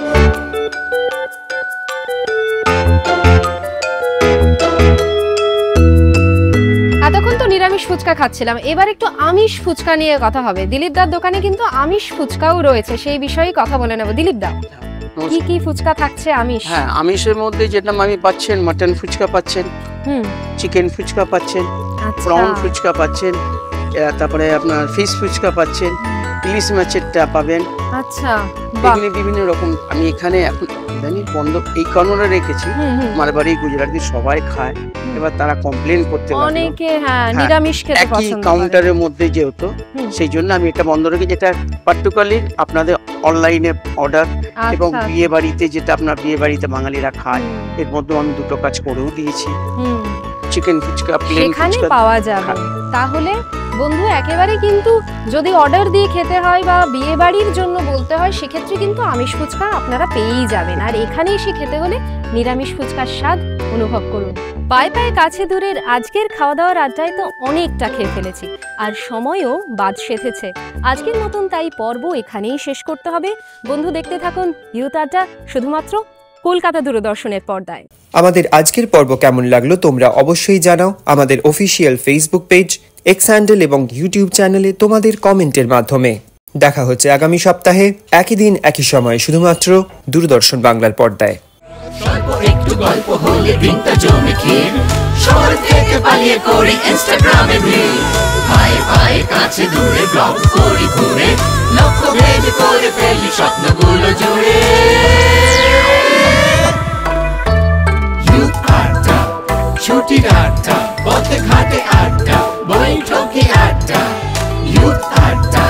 এতক্ষণ তো নিরামিষ ফুচকা খাচ্ছিলাম, এবার একটু আমিষ ফুচকা নিয়ে কথা হবে। দিলীপদার দোকানে কিন্তু আমিষ ফুচকাও রয়েছে, সেই বিষয়ে কথা বলে নেব। দিলীপদা, কি কি ফুচকা থাকছে আমিষ? হ্যাঁ, আমিষের মধ্যে যেটা আমি পাচ্ছেন, মাটন ফুচকা পাচ্ছেন, চিকেন ফুচকা পাচ্ছেন, প্রন ফুচকা পাচ্ছেন, তারপরে আপনার ফিশ ফুচকা পাচ্ছেন, ইলিশ মাছেরটা পাবেন। আচ্ছা, বিভিন্ন রকম। আমি এখানে এখন জানি বন্ধ এই কারণে রেখেছি, মারবাড়ি গুজরাটি সবাই খায়, এবার তারা কমপ্লেন করতে লাগলো অনেকে নিরামিষ খেতে পছন্দ করে, কাউন্টারের মধ্যে যেহেতু, সেই জন্য আমি এটা বন্ধ রেখে, যেটা পার্টিকুলারলি আপনাদের অনলাইনে অর্ডার এবং বিয়ে বাড়িতে, যেটা আপনার বিয়ে বাড়িতে বাঙালিরা খায়, এর মধ্যে আমি দুটো কাজ করেও দিয়েছি। চিকেন ফুচকা প্লেন ফুচকা পাওয়া যাবে। তাহলে বন্ধু, একেবারে কিন্তু যদি অর্ডার দিয়ে খেতে হয় বা বিয়ে বাড়ির জন্য বলতে হয়, সেক্ষেত্রে কিন্তু আমিষ ফুচকা আপনারা পেয়েই যাবেন। আর এখানে এসে খেতে হলে নিরামিষ ফুচকার স্বাদ অনুভব করুন। পায়ে পায়ে কাছে দূরের আজকের খাওয়া দাওয়ার আড্ডায় তো অনেকটা খেয়ে ফেলেছি, আর সময়ও বাদ সেধেছে। আজকের মতন তাই পর্ব এখানেই শেষ করতে হবে। বন্ধু, দেখতে থাকুন ইউথ আড্ডা, শুধুমাত্র কলকাতা দূরদর্শনের পর্দায়। আমাদের আজকের পর্ব কেমন লাগলো তোমরা অবশ্যই জানাও আমাদের official Facebook page, x handle এবং ইউটিউব চ্যানেলে তোমাদের কমেন্টের মাধ্যমে। দেখা হচ্ছে আগামী সপ্তাহে একই দিন একই সময়, শুধুমাত্র দূরদর্শন বাংলার পর্দায়। স্বল্প একটু গল্প হলে দিনটা জমে ক্ষীর, শহর থেকে পালিয়ে করি ইনস্টাগ্রামে ভিড়, পায়ে পায়ে কাছে দূরে ব্লগ করি ঘুরে, লক্ষ্য ভেদ করে ফেলি স্বপ্নগুলো জুড়ে। ইউথ আড্ডা, ছুটির আড্ডা, পথে ঘাটে আড্ডা, বৈঠকে আড্ডা, ইউথ আড্ডা।